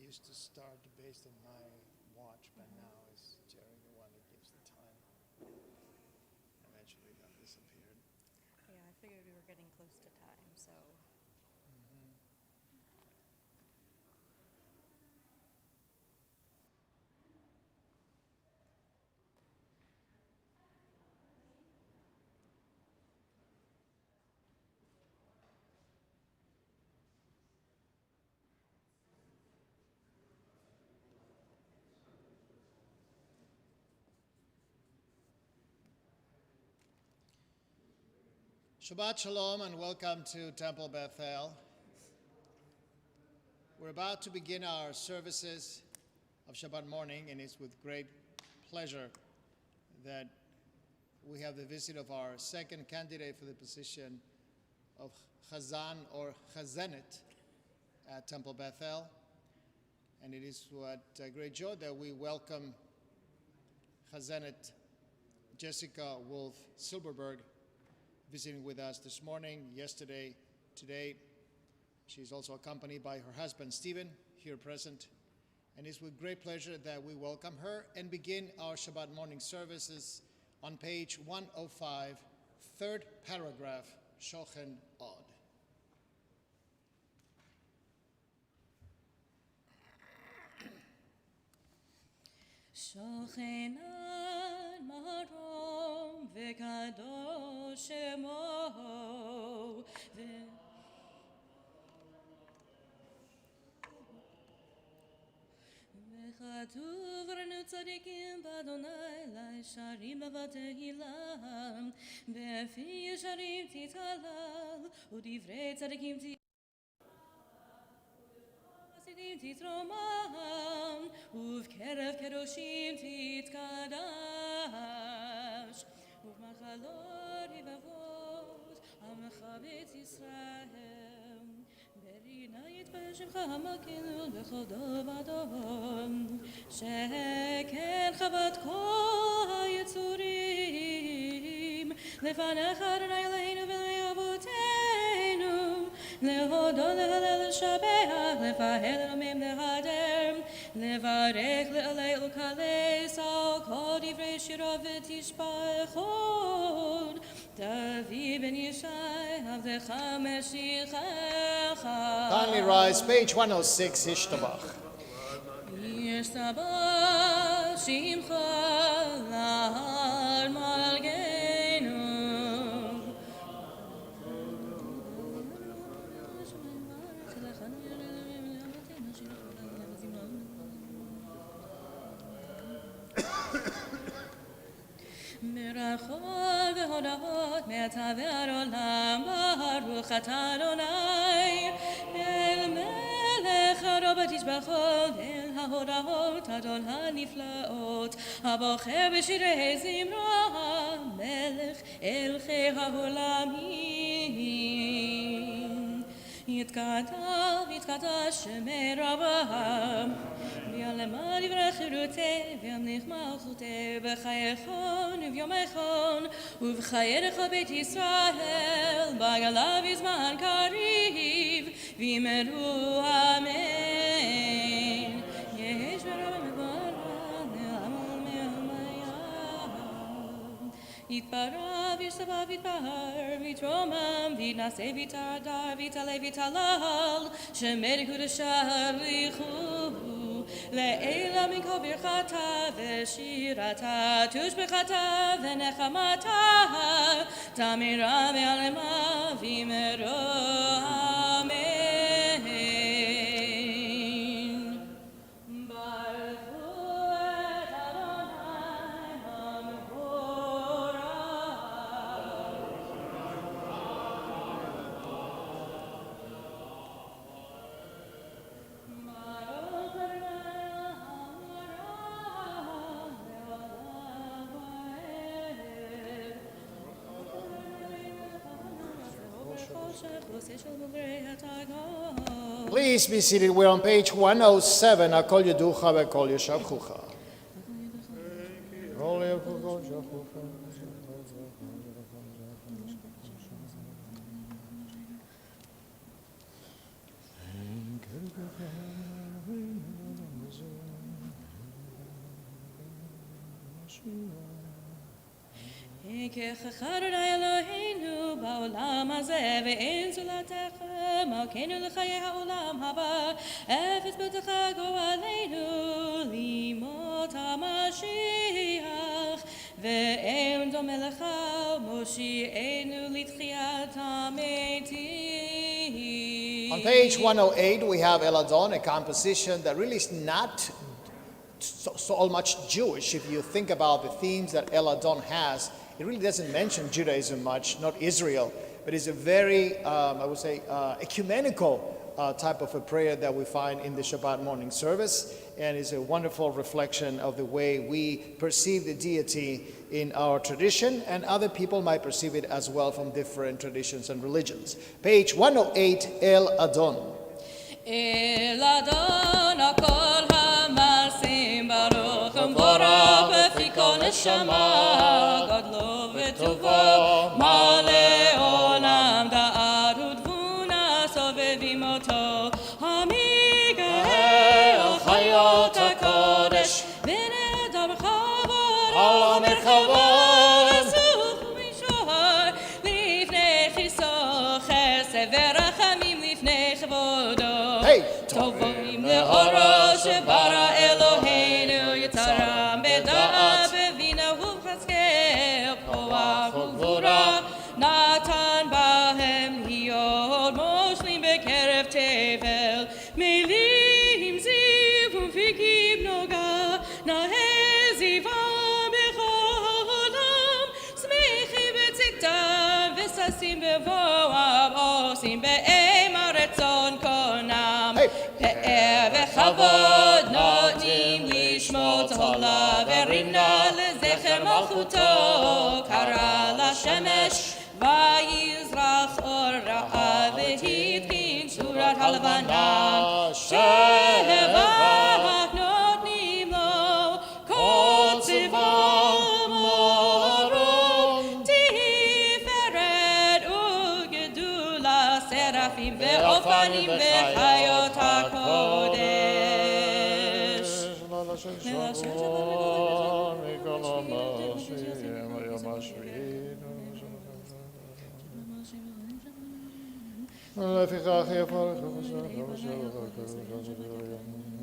used to start based on my watch, but now it's Jerry the one that gives the time. Eventually that disappeared. Yeah, I figured we were getting close to time, so. Shabbat Shalom and welcome to Temple Bethel. We're about to begin our services of Shabbat morning, and it's with great pleasure that we have the visit of our second candidate for the position of Chazan or Chazanet at Temple Bethel. And it is with great joy that we welcome Chazanet Jessica Silverberg visiting with us this morning, yesterday, today. She's also accompanied by her husband, Stephen, here present. And it's with great pleasure that we welcome her and begin our Shabbat morning services on page 105, third paragraph, Shochen Od. Shochen Od marom v'kadosh shemo v'chatuv renu tzadikim b'Adonai l'sharim b'tehilam b'fi yesharim tithalal u'divrei tzadikim תתרומם ובקרב קדושים תתקדש ובמחלות רבבות עמך בית ישראל ברינה יתברך שמך המקל בכל דור ודור שכן חוות כל היצורים לפניך אדוני אלוהינו ואלוהי אבותינו להודות להלל לשבח לפאר אלוהים להדר לברך לעלל ולקלס על כל דברי שירו ותשבחות דוד בן ישי עבדך משיחך. Kindly rise, page 106, Ishtabach. ישתבח שמך להר מלכנו מרחוב והודעות מעתה ועד עולם ברוך אתה אדוני אל מלך הרוב תשבחות אל ההודעות הדול הנפלאות הבוחר בשירי זמרה מלך אל חיי העולמים יתקדש שמי רבם ויעלמה דברי חירותי וימליך מלכותי בחייכון וביומכון ובחייך בית ישראל בגלה בזמן קריב ויאמרו אמן יש ברב מברך לעמל מהמיים יתפרע וישתבח ויתפאר ויתרומם ויתנשא ויתהדר ויתעלה ויתהלל שמי קודשה בריחו לעילה מכל ברכתה ושירתה תושבחתה ונחמתה תמירה ועלמה ויאמרו אמן. Please be seated. We're on page 107. Akol Yeducha ve'Kol Yeshavchucha. ככך אדוני אלוהינו בעולם הזה ואין זולתך מלכנו לחיי העולם הבא אפס ביתך גואלנו לימות המשיח ואין דומה לך מושיענו לתחיית המתים. On page 108 we have Eladon, a composition that really is not so much Jewish. If you think about the themes that Eladon has, it really doesn't mention Judaism much, not Israel, but it's a very, I would say, ecumenical type of a prayer that we find in the Shabbat morning service, and it's a wonderful reflection of the way we perceive the deity in our tradition, and other people might perceive it as well from different traditions and religions. Page 108, El Adon. El Adon, akol hamasim baruch umvorach befi kol neshama gadlo v'tuvo male olam da'at udvuna sovevim oto hamigel chayot hakodesh v'nei adam chavor al merchavor esuf mishor lifnei chiso chesed v'rachamim lifnei chavodo טובים לאורו שברא אלוהינו יצרם בדעת בבינה ובחזקאל כוח וגבורה נתן בהם להיות מושלים בקרב תבל מילים זיו ומפיקים נוגה נאה זיוון בכל עולם שמחים בצאתם וששים בבואם עושים באימה רצון קונם פאר וכבוד נותנים לשמות עולה ורינה לזכר מלכותו קרא לשמש ויזרח אור רעה והתקין צורת הלבנה שבח נותנים לו כל צבא מרום תפארת וגדולה סרפים ואופנים וחיות הקודש לפיכך יפרך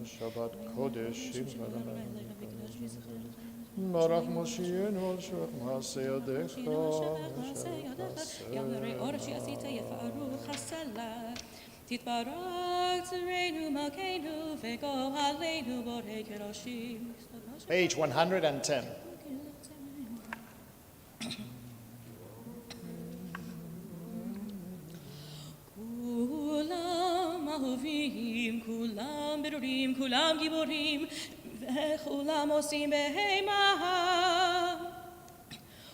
שבת קודש ברח מושיענו על שוח מעשה ידיך גם נראה אור שעשית יפארו חסלה תתברך צורנו מלכנו וגואלנו בורא קדושים. Page 110. כולם אהובים, כולם ברורים, כולם גיבורים וכולם עושים בהמה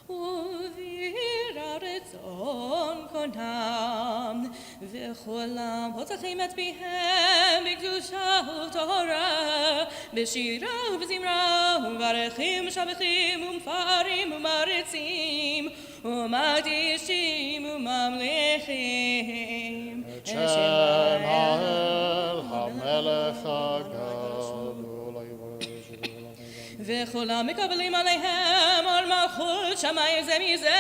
וביר הרצון קונם וכולם פותחים את פיהם בקדושה ובתורה בשירה ובזמרה ומברכים משבחים ומפארים ומריצים ומקדישים וממליכים את שם האל המלך הגדול וכולם מקבלים עליהם אור מלכות שמיים זה מזה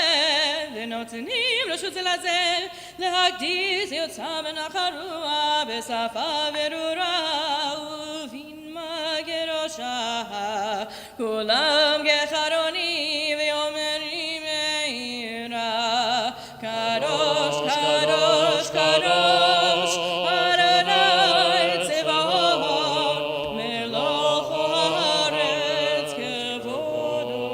ונותנים רשות זה לזה להקדיש יוצא בנחל רוח בשפה ברורה ובנמגן ראשה כולם כחרוני ואומרים מהירה קדוש קדוש קדוש אדוני צבאות מלוך הארץ כבודו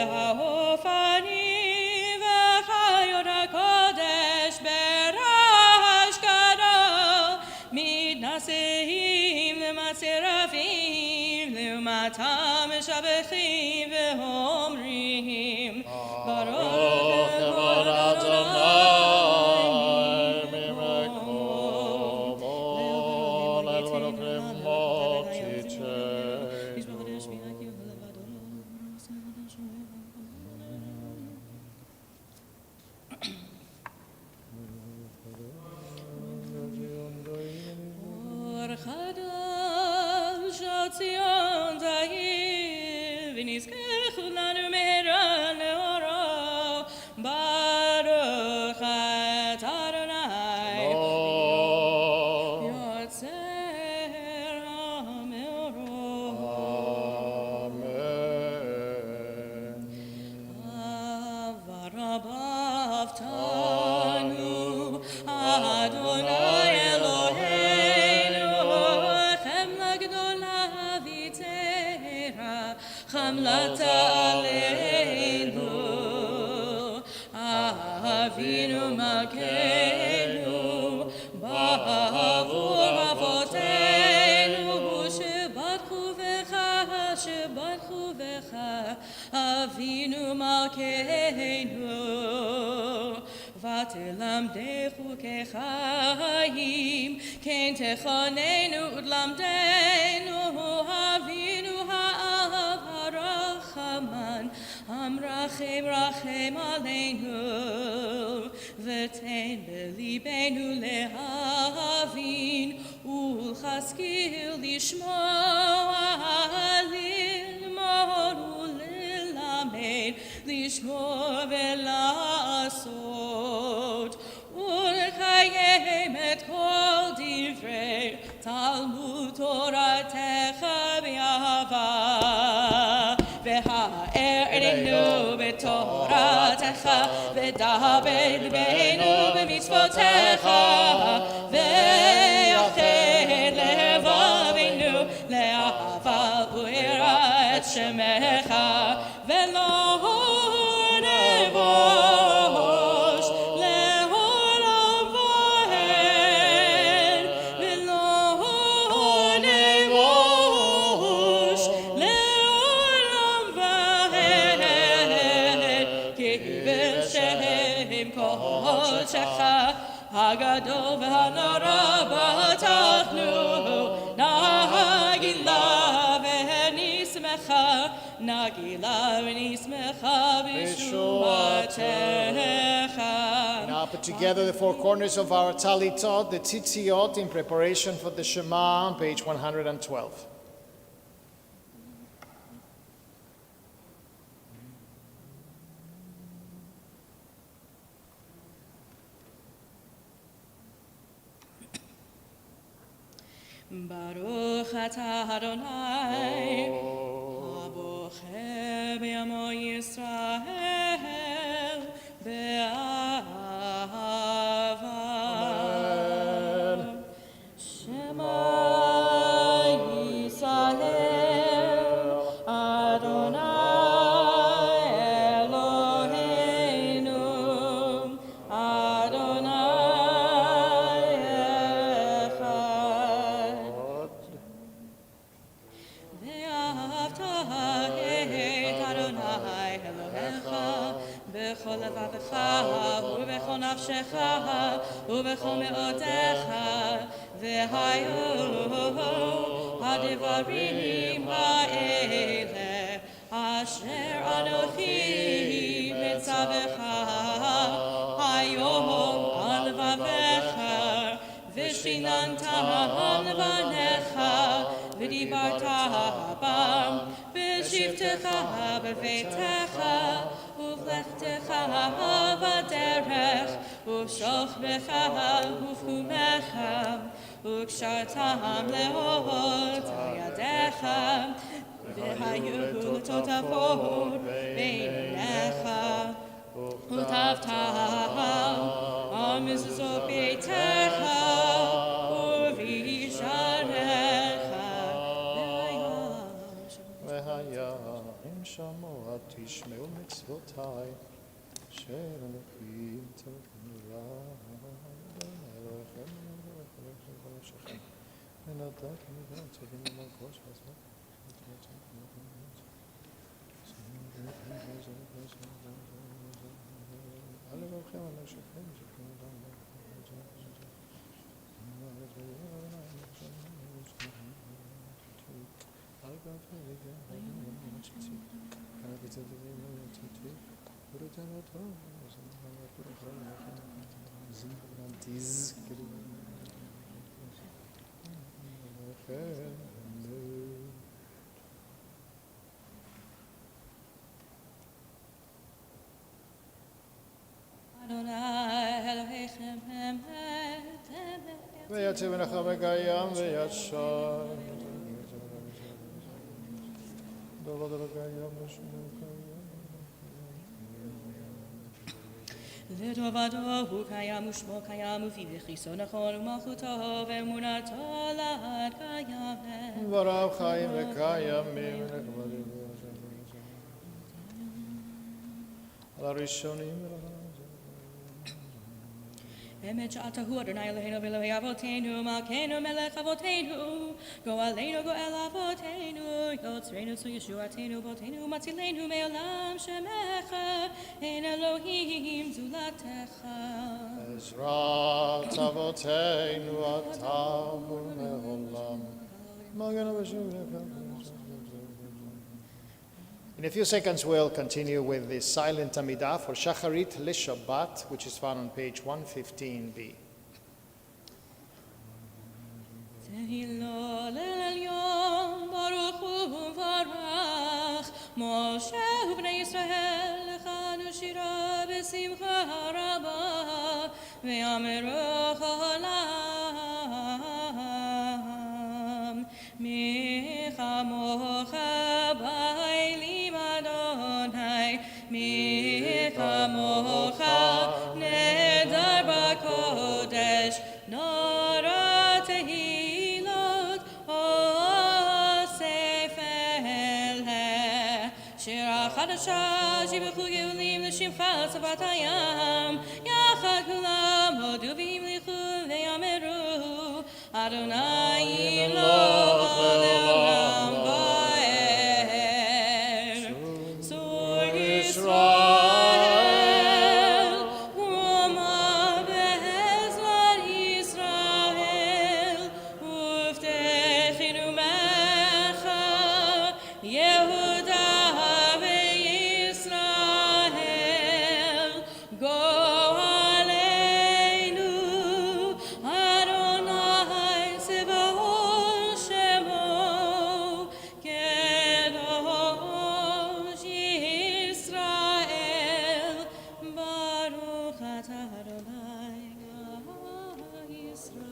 והאופנים וחיות הקודש ברעש גדול מתנשאים למצרפים לעומתם משבחים ואומרים ברוך כבוד אדוני ונזכה כולנו מהרה לאורו. ברוך אתה אדוני יוצר המאורות. ורבבתנו אדוני אלוהינו חמלה גדולה ויתרה חמלת עלינו אבינו מלכנו בעבור אבותינו שבטחו בך אבינו מלכנו ותלמדי חוקי חיים כן תכוננו ותלמדנו אבינו האב הרחמן המרחם רחם עלינו ותן בליבנו להבין ולהשכיל לשמוע ללמוד וללמד לשמור ולעשות ולקיים את כל דברי תלמוד תורתך באהבה והאר עינינו בתורתך ודבר ליבנו במצוותיך ויחד לבבינו לאהבה וליראת שמך ולא נבוש לעולם ועד ולא נבוש לעולם ועד כי בשם קודשך הגדול והנורא בטחנו נגילה ונשמחה בשובתך. Now put together the four corners of our talitot, the tzitziot, in preparation for the Shema on page 112. Baruch atah Adonai, abochem yamo Yisrael be'ahava. Shema Yisrael, Adonai Eloheinu, Adonai echad. ואהבת את אדוני אלוהיך בכל לבבך ובכל נפשך ובכל מאודך והיו הדברים האלה אשר אנוכי מצווך היום על לבבך ושיננתם לבניך ודיברת בם בשבתך בביתך ובלכתך בדרך ובשוכבך ובחומך וקשרתם לאור ידיך והיו תותפות בעיניך וטבתם על מזוזות ביתך ובשעריך והיה אם שמוע תשמעו מצוותיי אשר אנוכי מצווכם אלוהיכם ונתתי מצווים למלכות שעזבו הלבבכם על נפשכם ויציב לך וקיים וישר. דבר וקיים לטובתו הוא קיים ושמו קיים ופיו וכיסו נכון ומלכותו ואמונתו לעד קיימת. דבריו חיים וקיימים ונכבדים. על הראשונים אמת שעתה הוא אדוני אלוהינו ואלוהי אבותינו מלכנו מלך אבותינו גואלנו גואל אבותינו יוצרנו צור ישועתנו בותינו מצילנו מעולם שמך אין אלוהים זולתך. עזרת אבותינו אתה ולעולם. מגן ושובך. In a few seconds, we'll continue with the silent Amidah for Shacharit LeShabbat, which is found on page 115b. תהילו לעליון ברוך וברך משה ובני ישראל לכנו שירה בשמחה רבה ואמרו העולם מי כמוך באלים אדוני מי כמוך נדר בקודש נורא תהילות אוסף אלה שירה חדשה שיבחו גאולים לשמך צבאת הים יחד כולם הודו והמליכו ויאמרו אדוני ימלוך לעולם ועד צור ישראל ומה בעזרת ישראל ובטחנו בך יהודה וישראל גואלנו אדוני צבאות שמו קדוש ישראל ברוך אתה אדוני גואל ישראל.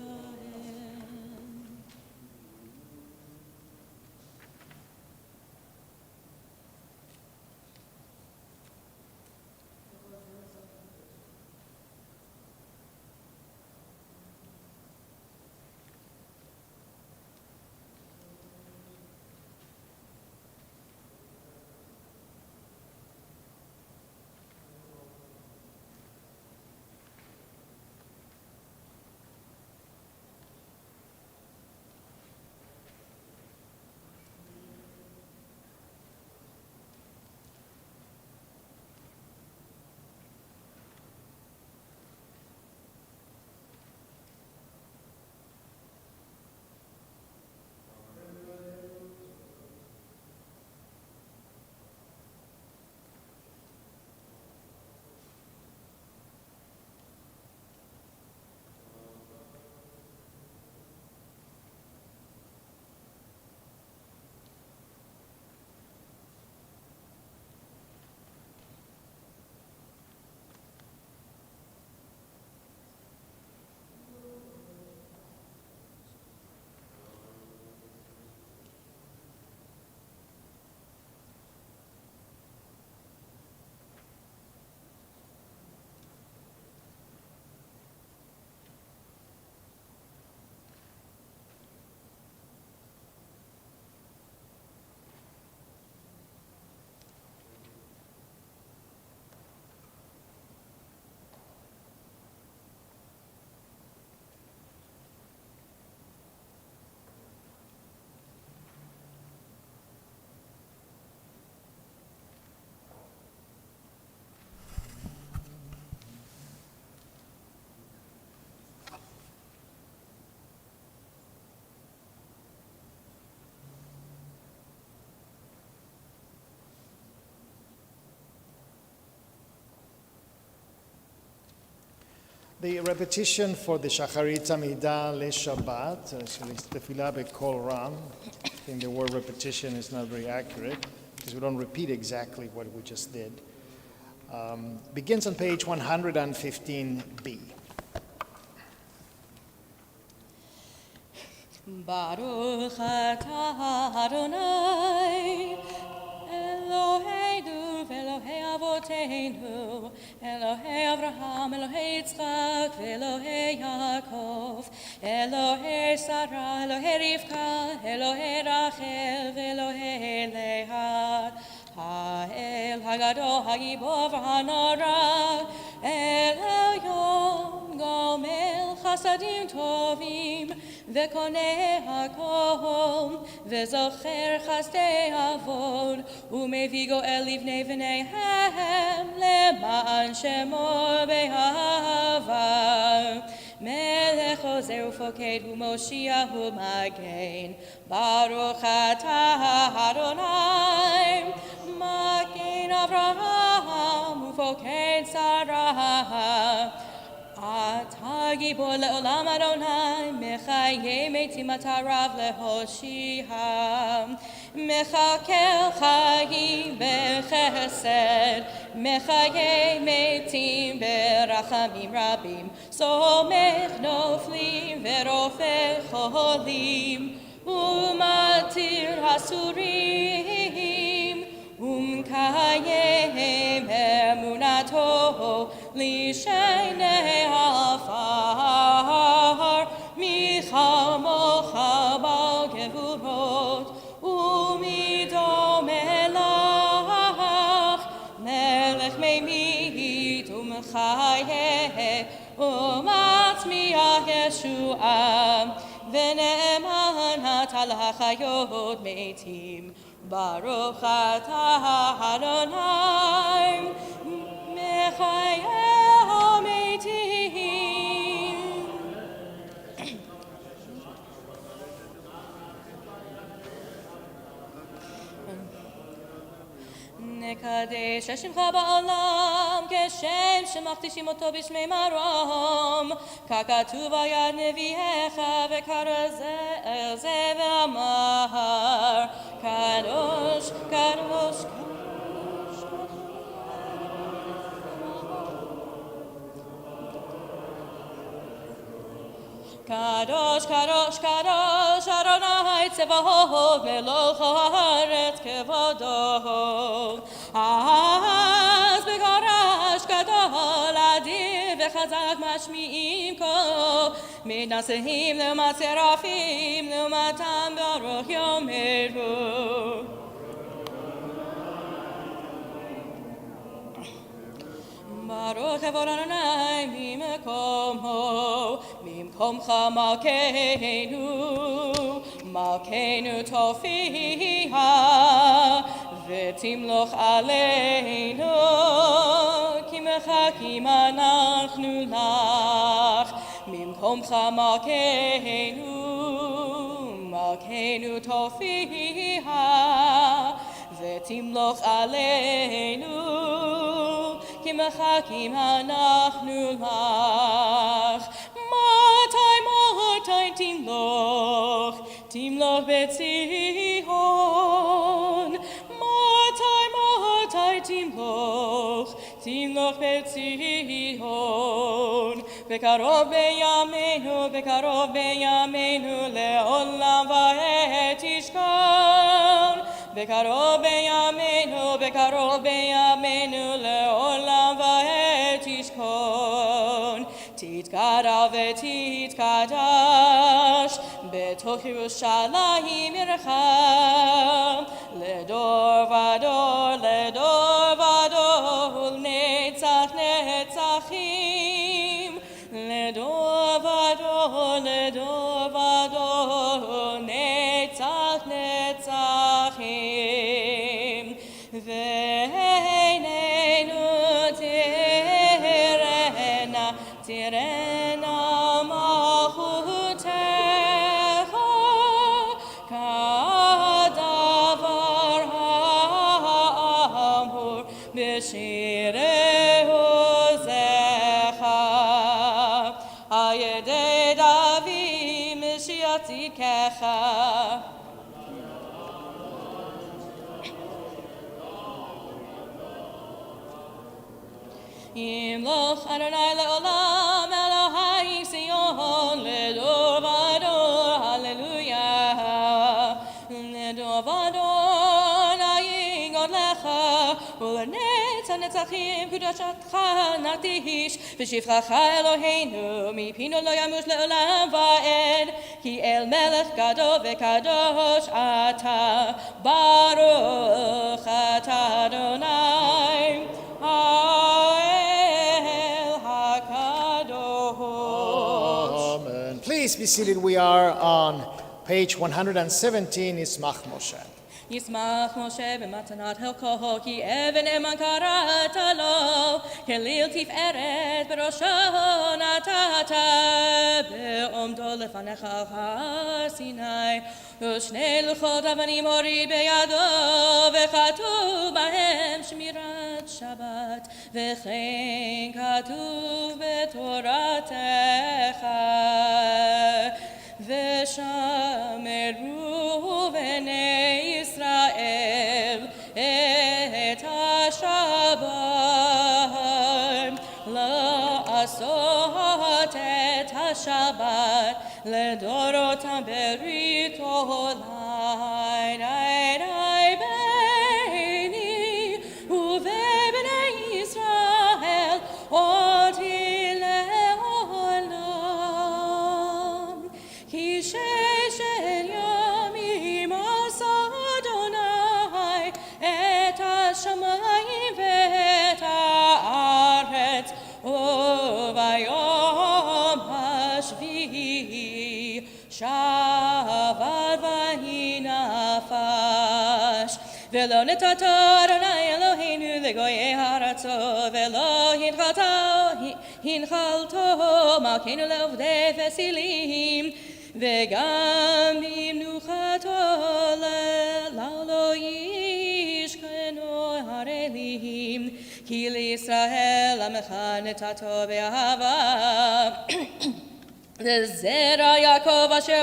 The repetition for the Shacharit Amidah LeShabbat, actually it's Tefillah B'Kol Ram. I think the word repetition is not very accurate because we don't repeat exactly what we just did. Begins on page 115b. Baruch atah Adonai, Eloheinu v'Elohei Avoteinu, Elohei Avraham, Elohei Yitzchak, v'Elohei Yaakov, Elohei Sarah, Elohei Rivka, Elohei Rachel, v'Elohei Leah, Ha'el Hagadol Hagibor v'Hanora, El Elyon Gomel Chasadim Tovim, וקונה הכל, וזוכר חסדי אבות, ומביא גואל לבני בניהם, למען שמו באהבה. מלך עוזר ופוקד ומושיע ומגן, ברוך אתה אדוני, מגן אברהם ופוקד שרה. אתה גיבור לעולם אדוני, מחיי מתים אתה רב להושיע. מחכה חיים בחסד, מחיי מתים ברחמים רבים. סומך נופלים ורופא חולים, ומתיר אסורים. ומקיים אמונתו לשני עפר, מי כמוך בעל גבורות, ומי דומה לך, מלך ממית ומחיה, ומצמיח ישועה, ונאמן אתה לחיות מתים. ברוך אתה אדוני, מחיי המתים. נקדש את שמך בעולם, כשם שמכתישים אותו בשמי מרום, ככתוב על יד נביאיך, וקרא זה אל זה ואמר, קדוש, קדוש, קדוש, קדוש, קדוש, אדוני צבאות, מלוך הארץ כבודו. אז בגרש גדול, אדיר וחזק משמיעים קול, מתנשאים לעומת שרפים, לעומתם ברוך יאמרו. ברוך כבוד אדוני ממקומו, ממקומך מלכנו, מלכנו תופיע, ותמלוך עלינו, כי מחכים אנחנו לך, ממקומך מלכנו, מלכנו תופיע, ותמלוך עלינו, כי מחכים אנחנו לך. מתי תמלוך, תמלוך בציון. מתי תמלוך, תמלוך בציון. בקרוב בימינו, בקרוב בימינו, לעולם ועד תשכון. בקרוב בימינו, בקרוב בימינו, לעולם ועד תשכון. תתגדל ותתקדש, בתוך ירושלים עירך, לדור ודור, לדור ודור, נצח נצחים. לדור ודור, לדור ודור, נצח נצחים. ועינינו תראנה, תראנה מלכותך, כדבר האמור בשירי עוזך. על ידי דוד משיח צדקך. ימלוך אדוני לעולם, אלוהי ציון, לדור ודור, הללויה. ולנץ הנצחים קדושתך נקדיש, ושבחך אלוהינו מפינו לא ימוש לעולם ועד, כי אל מלך גדול וקדוש אתה, ברוך אתה אדוני, האל הקדוש. Amen. Please be seated. We are on page 117, Ismach Moshe. ישמח משה במתנת חלקו, כי אבן אמן קראת לו, כליל תפארת בראשו נתת, בעומדו לפניך על הר סיני, ושני לוחות אבנים הוריד בידו, וכתוב בהם שמירת שבת, וכן כתוב בתורתך. ושמרו בני ישראל את השבת, לעשות את השבת לדורותם ברית עולם. ביני ובבני ישראל אותי לעולם, כי ששת ימים עשה אדוני את השמיים ואת הארץ, וביום השביעי שבת ויהי נפש. ולא נתת אדוני אלוהינו לגויי הארצות, ולא הנחלתו מלכנו לעובדי פסילים, וגם במנוחתו לא ישכנו הרעלים, כי לישראל עמך נתתו באהבה. לזרע יעקב אשר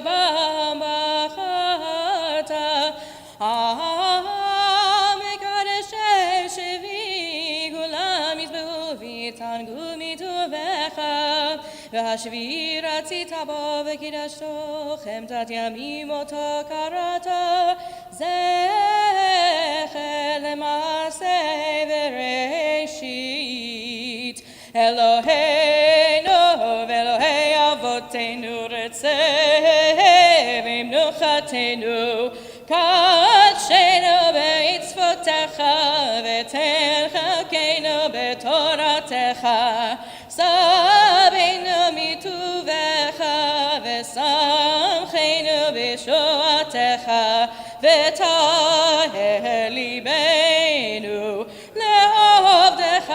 בחרת, מקדשי שבי כולם יזבחו ויתענגו מטובך, והשביעי רצית בו וקידשתו, חמדת ימים אותו קראת, זכר למעשה בראשית. אלוהינו ואלוהי אבותינו רצה במנוחתנו, קדשנו במצוותיך ותן חלקנו בתורתך, סבנו מטובך ושמחנו בשועתך, ותהה ליבנו לעובדך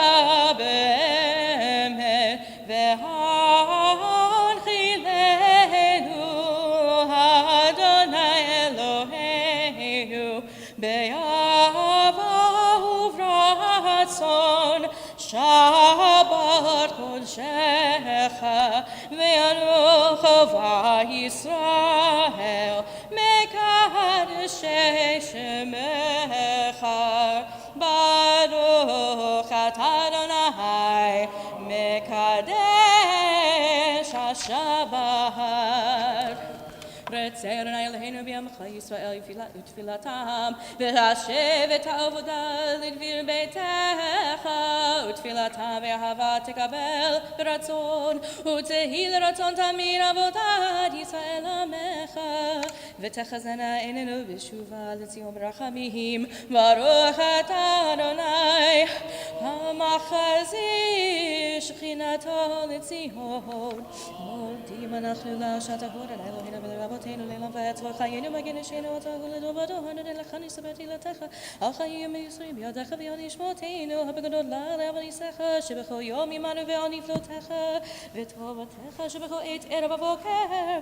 באמת, והנחילנו אדוני אלוהינו באהבה וברצון, שבת קודשך ואנוכו וישראל מקדשי שמך. ברוך אתה אדוני מקדש השבת. רצה אדוני אלוהינו בימך ישראל ותפילתם, והשב את העבודה לדביר ביתך, ותפילתם באהבה תקבל ברצון, ותהי לרצון תמיד עבודת ישראל עמך, ותחזנה עינינו בשובה לציון ברחמים. ברוך אתה אדוני המחזיר שכינתו לציון. מודים אנחנו לשעת הכבוד על אלוהינו ולרבותינו לעולם ועד, צבא חיינו מגן נשינו אותו ולטובתו, הנודע לך נשבע תהילתך, על חיים מיוסרים בידך ויד ישמותינו, הבגדול לעב ניסך, שבכל יום עמנו ועל נפלותיך, וטובתך שבכל עת ערב הבוקר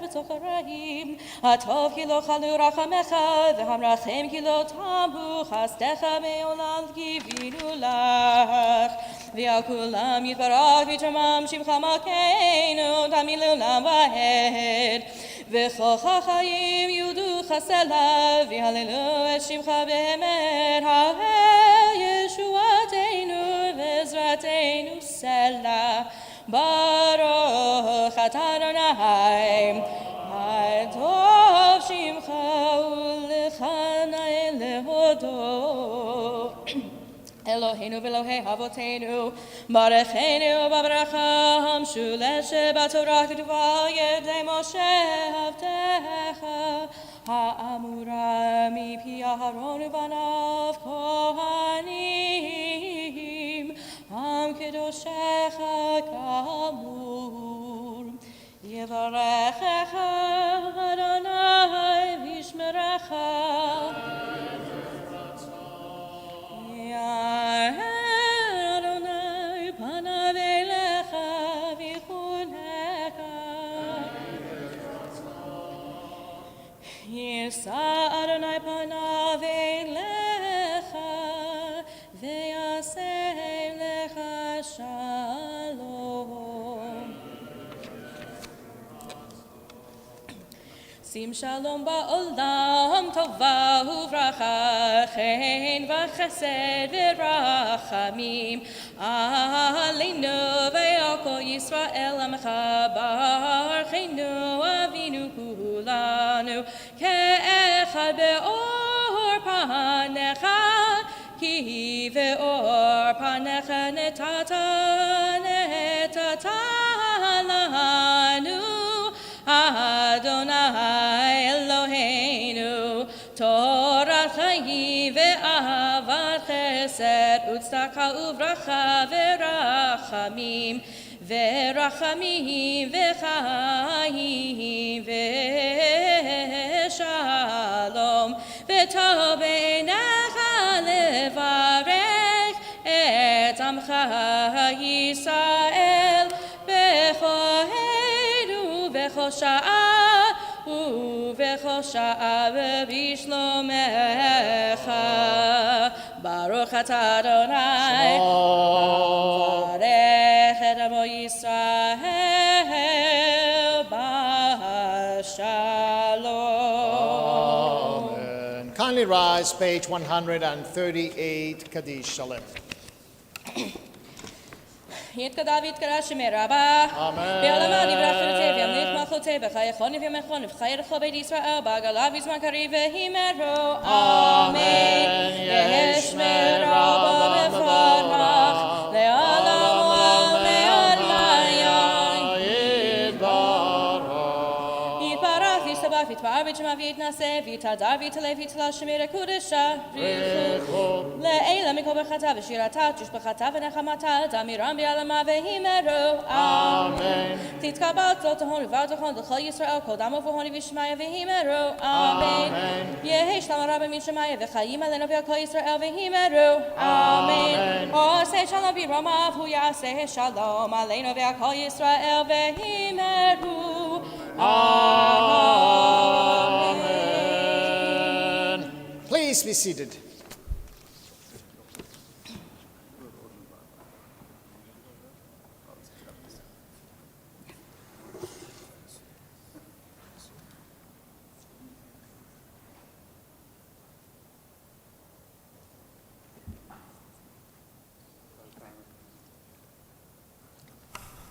וצהריים. הטוב כי לא חלו רחמך, והמרחם כי לא תמו חסדך, מעולם קיווינו לך. ועל כולם יתברך ויתרומם שמך מלכנו תמיד לעולם ועד, וכל החיים יודו חסלה, והללו את שמך באמת, האל ישועתנו ועזרתנו סלה. ברוך אתה אדוני הטוב שמך ולך נאה להודות. אלוהים Eloheinu v'Elohei Avoteinu, Barecheinu b'Bracha Hamshu Leshe b'Torah K'tuva Yedei Moshe Avtecha, Ha'amura mipi Aharon u'banav Kohanim, Am Kedoshecha Kamur. Yevarechecha Adonai v'yishmerecha. Ya'er Adonai panav elecha v'yichunecha. Yisa Adonai panav elecha v'yaseh lecha shalom. Sim shalom ba'olam tova uvracha chen v'chesed v'rachamim aleinu ve'al Yisrael amcha barchenu avinu kulanu ke'echad be'or panecha ki ve'or panecha netata lanu Adonai Eloheinu, Torah chayim ve'avat chesed, utzedaka uvracha ve'rachamim, ve'rachamim ve'chayim ve'shalom, ve'tov b'einecha levarech et amcha Yisrael b'choheinu v'chosha'a uv'chosha'a v'bishlomecha. Baruch atah Adonai varech et amo Yisrael b'shalom. Amen. Kindly rise, page 138, Kaddish Shalem. יתקדב יתקרש מרבה. בעלמה נברח ותב ימליך מלכותי בחייכון ובמכון ובחיי לכל בית ישראל בעגלה בזמן קריב והימרו. אמן. יהי שמרה ובפרח לעולם ולעד יתברך יסתבח ויתפאר ויתשמע ויתנשא ויתהדר ויתעלה ויתהלל שמיר קודשה ריחו לעילה מכל ברכתה ושירתה תשבחתה ונחמתה תמירם בעלמה והימרו. אמן. תתקבל כלות ההון וברכות לכל ישראל כל דם ובהון ובשמיא והימרו. אמן. יהי שלום רב משמיא וחיים עלינו ועל כל ישראל והימרו. אמן. עושה שלום ברומם הוא יעשה שלום עלינו ועל כל ישראל והימרו. Amen. Please be seated.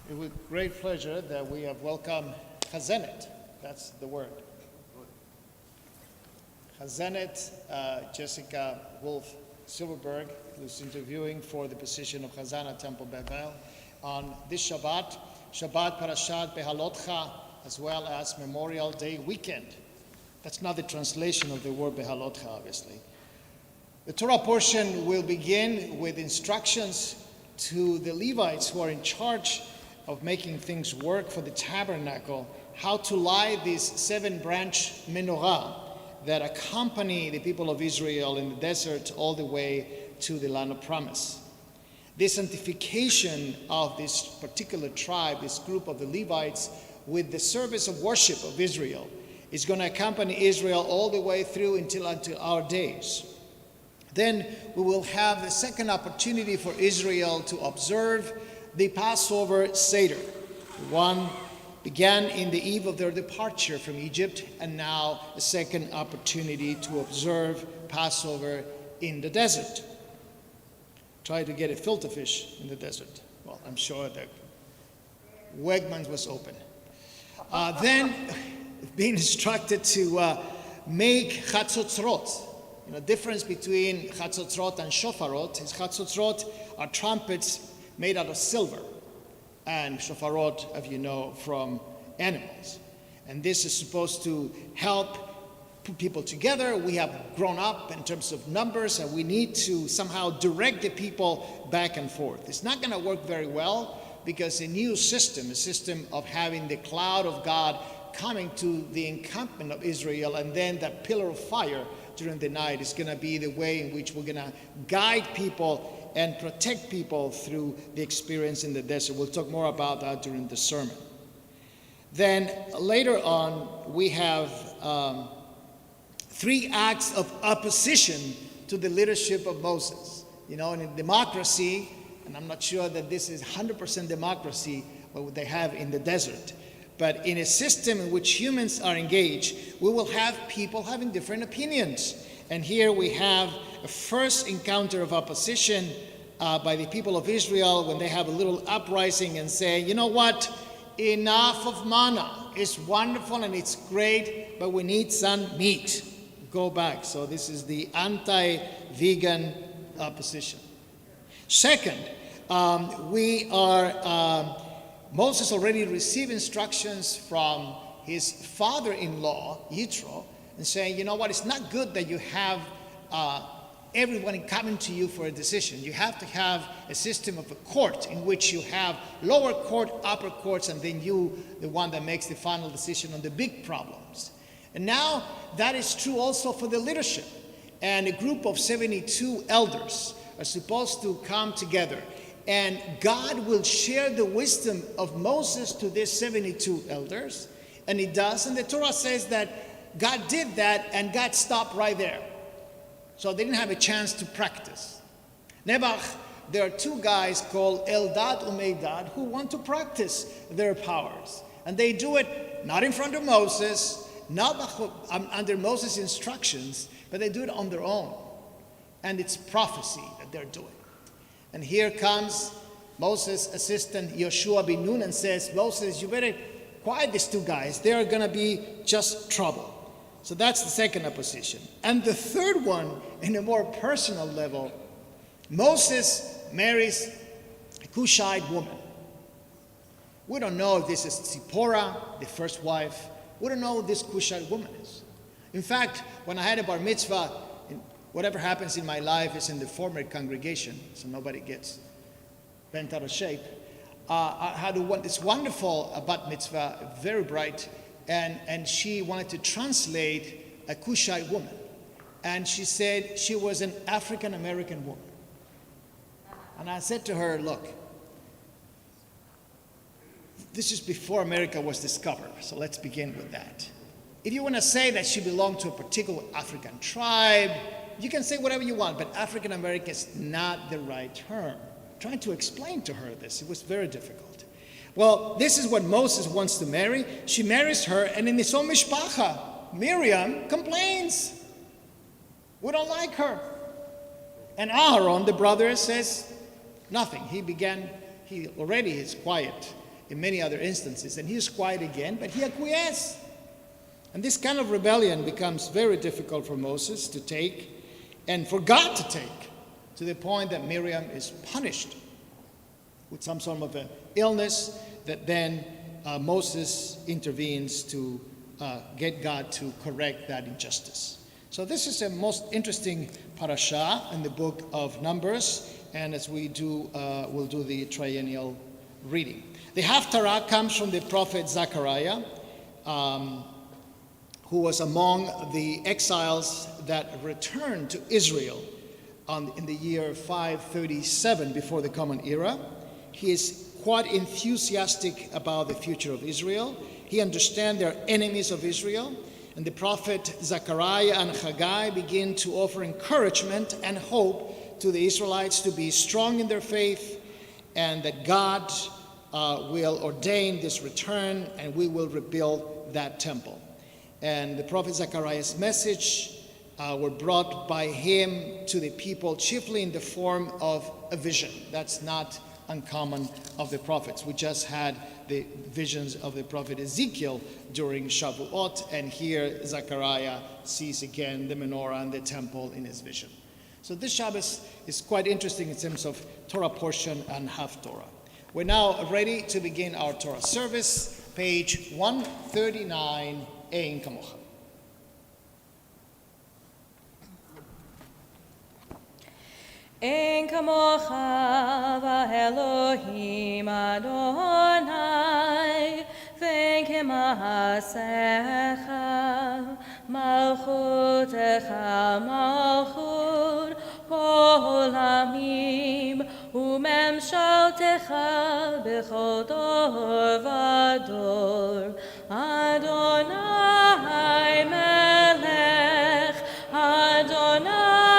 It is with great pleasure that we have welcomed Chazenet, that's the word. Chazenet Jessica Silverberg, who's interviewing for the position of Chazana Temple Bethel on this Shabbat, Shabbat Parashat Behalotcha, as well as Memorial Day weekend. That's not the translation of the word Behalotcha, obviously. The Torah portion will begin with instructions to the Levites who are in charge of making things work for the tabernacle, how to light this 7-branch menorah that accompany the people of Israel in the desert all the way to the land of promise. This sanctification of this particular tribe, this group of the Levites, with the service of worship of Israel, is going to accompany Israel all the way through until our days. Then we will have the second opportunity for Israel to observe the Passover Seder. One began in the eve of their departure from Egypt, and now a second opportunity to observe Passover in the desert. Try to get a filter fish in the desert. Well, I'm sure that Wegmans was open. Then being instructed to make chatzotzrot. The difference between chatzotzrot and shofarot is chatzotzrot are trumpets made out of silver, and shofarot, as you know, from animals. And this is supposed to help put people together. We have grown up in terms of numbers, and we need to somehow direct the people back and forth. It's not going to work very well because a new system, a system of having the cloud of God coming to the encampment of Israel and then that pillar of fire during the night is going to be the way in which we're going to guide people and protect people through the experience in the desert. We'll talk more about that during the sermon. Then later on, we have 3 acts of opposition to the leadership of Moses. In a democracy, and I'm not sure that this is 100% democracy, what they have in the desert, but in a system in which humans are engaged, we will have people having different opinions. And here we have a first encounter of opposition by the people of Israel when they have a little uprising and say, you know what, enough of manna. It's wonderful and it's great, but we need some meat. Go back. So this is the anti-vegan opposition. Second, Moses already received instructions from his father-in-law, Yitro, and saying, you know what, it's not good that you have everyone coming to you for a decision. You have to have a system of a court in which you have lower court, upper courts, and then you, the one that makes the final decision on the big problems. And now that is true also for the leadership. And a group of 72 elders are supposed to come together. And God will share the wisdom of Moses to these 72 elders. And he does. And the Torah says that God did that and God stopped right there. So they didn't have a chance to practice. Nebuch, there are 2 guys called Eldad and Medad who want to practice their powers. And they do it not in front of Moses, not under Moses' instructions, but they do it on their own. And it's prophecy that they're doing. And here comes Moses' assistant Yoshua bin Nun and says, Moses, you better quiet these 2 guys. They're going to be just trouble. So that's the second opposition. And the third one, in a more personal level, Moses marries a Cushite woman. We don't know if this is Zipporah, the first wife. We don't know who this Cushite woman is. In fact, when I had a bar mitzvah, whatever happens in my life is in the former congregation, so nobody gets bent out of shape. I had this wonderful bat mitzvah, very bright, and she wanted to translate a Cushite woman. And she said she was an African-American woman. And I said to her, look, this is before America was discovered, so let's begin with that. If you want to say that she belonged to a particular African tribe, you can say whatever you want, but African American is not the right term. Trying to explain to her this, it was very difficult. Well, this is what Moses wants to marry. She marries her, and in his own mishpacha, Miriam complains. We don't like her. And Aaron, the brother, says nothing. He already is quiet in many other instances, and he's quiet again, but he acquiesces. And this kind of rebellion becomes very difficult for Moses to take and for God to take, to the point that Miriam is punished with some sort of an illness that then Moses intervenes to get God to correct that injustice. So this is a most interesting parasha in the book of Numbers, and as we do, we'll do the triennial reading. The Haftarah comes from the prophet Zechariah, who was among the exiles that returned to Israel in the year 537 before the Common Era. He is quite enthusiastic about the future of Israel. He understands they're enemies of Israel. And the prophet Zechariah and Haggai begin to offer encouragement and hope to the Israelites to be strong in their faith, and that God will ordain this return and we will rebuild that temple. And the prophet Zechariah's message were brought by him to the people chiefly in the form of a vision. That's not uncommon of the prophets. We just had the visions of the prophet Ezekiel during Shavuot, and here Zechariah sees again the menorah and the temple in his vision. So this Shabbos is quite interesting in terms of Torah portion and Haftorah. We're now ready to begin our Torah service, page 139, Ein Kamocha. Ein kamocha v'Elohim Adonai, v'en k'maasecha, malchutecha malchut olamim, u'memshaltecha b'chol dor v'dor. Adonai melech, Adonai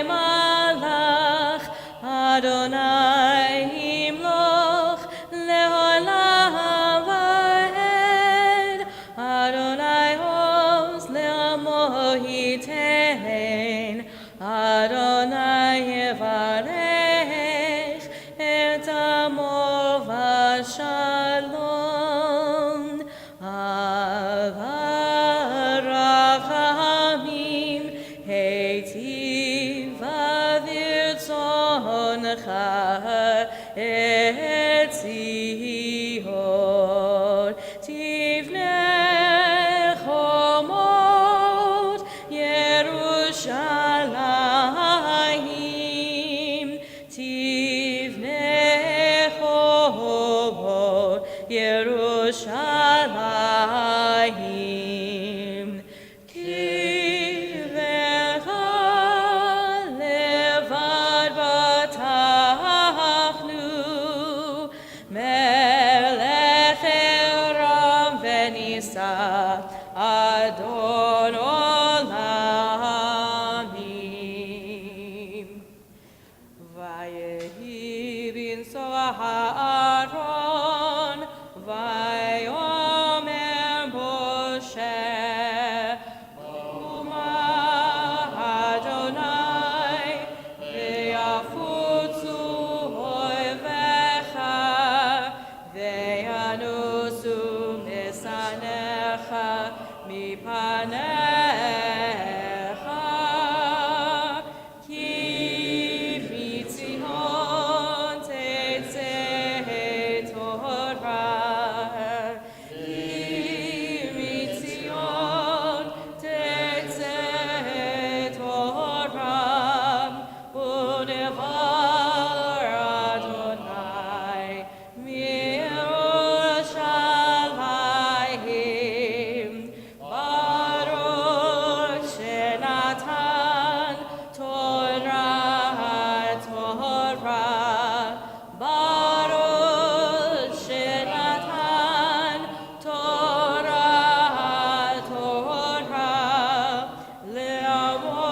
malach, Adonai himloch le'olam va'ed, Adonai hoz le'amo yitein, Adonai yevarech et amo v'shalom. Avarachamim heitiv avirtzoncha et Zion, tivnei chomot Yerushalayim, tivnei chomot Yerushalayim. Kivecha levad batachnu, melech eram v'nisa, Adon olamim. Vayehi binso ha'aron, vayomer Moshe, Uma Adonai, ve'yafutzu oivecha, ve'yanusu mesanecha mipanecha, ki mitzion tetzeh Torah, ki mitzion tetzeh Torah, u'devar Adonai mi'Yerushalayim, Baruch shenatan Torah, Torah, Baruch shenatan Torah, Torah, le'amo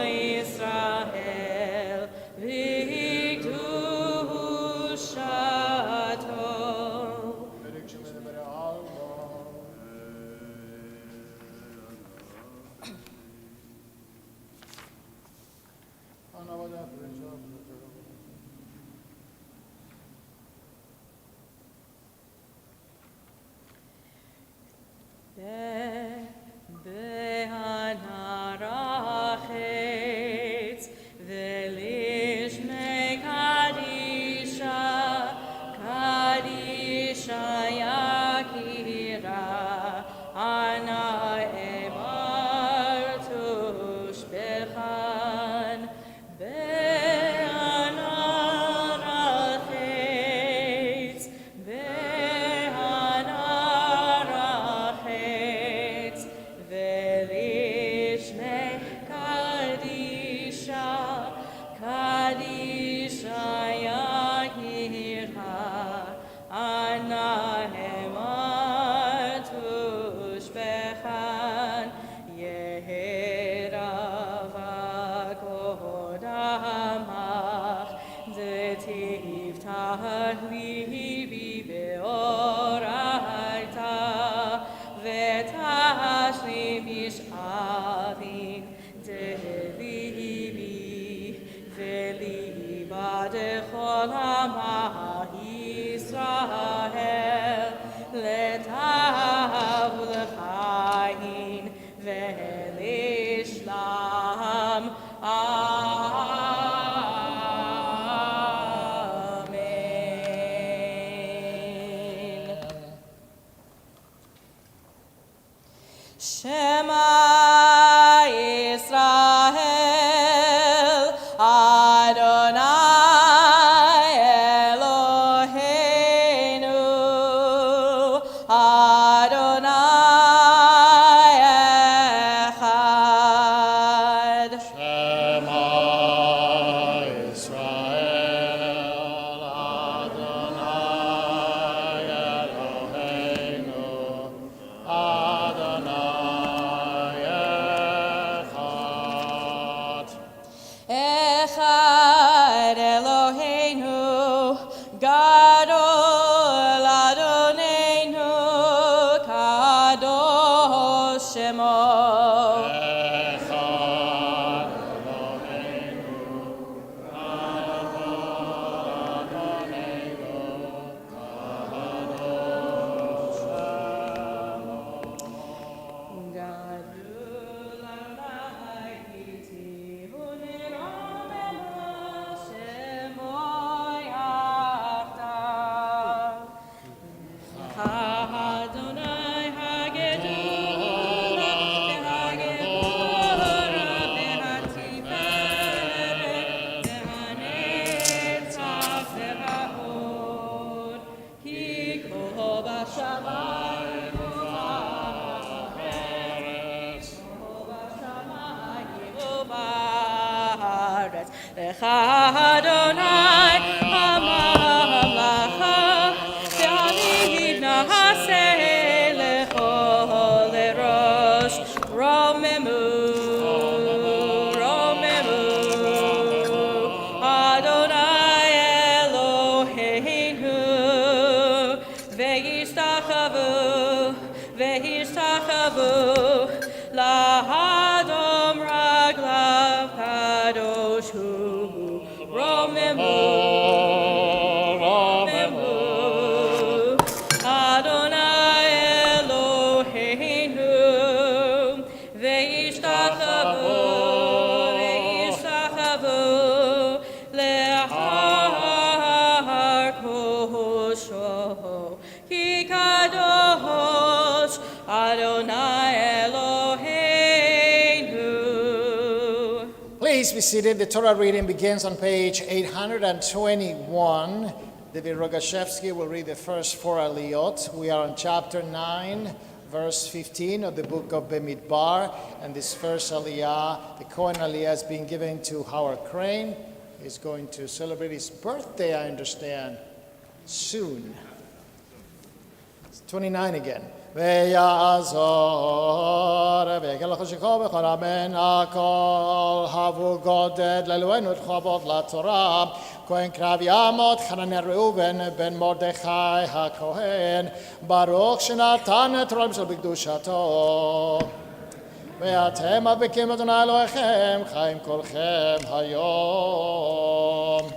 Yisrael v'kedushato. Be'anarachetz ve'lishmei kadisha, kadisha yakira, ana emartush bechan. Be'anarachetz, be'anarachetz, ve'lishmei kadisha, kadisha yakira, ana emartush bechan. Yeherav kodamach, zetiftach libi be'oraita, v'tashlim yish'avim delibi, v'libat dechol ha'ma Yisrael letav lechayin ve'lishlam. Amen. Shema Yisrael Adonai Eloheinu Adonai Echad. Shema Yisrael Adonai Eloheinu Adonai Echad. Echad Eloheinu Gadol Adonenu Kadosh Shemo. Echad Eloheinu Gadol Adonenu Gadol Adonai Kitihu Niromemu Shemo Yachdav. Adonai Hagedula V'Hagedora V'Hatiferet V'Hanetzach V'Ha'od Ki kol b'shamayim u'ba'aretz Kol b'shamayim u'ba'aretz Lecha Adonai ha'mamlacha Ve'avid na'aseh lechol lerosh Romemu Adonai Eloheinu Ve'yishtachavu Lahadom raglav kadosh hu Romemu Adonai Eloheinu Ve'yishtachavu Le'ahar kosho Ki kadosh Adonai Eloheinu. Please be seated. The Torah reading begins on page 821. David Rogashevsky will read the first 4 aliyot. We are on chapter 9, verse 15 of the book of Bemidbar. And this first aliyah, the Kohen aliyah, is being given to Howard Crane. He's going to celebrate his birthday, I understand, soon. It's 29 again. ויעזור ויקל חשקו בכל אמן הכל הבו גודד לאלוהינו את חובות לתורה כהן קרב יעמוד חנניה ראובן בן מרדכי הכהן ברוך שנתן את תורה בשל בקדושתו ואתם מדביקים אדוני אלוהיכם חיים כולכם היום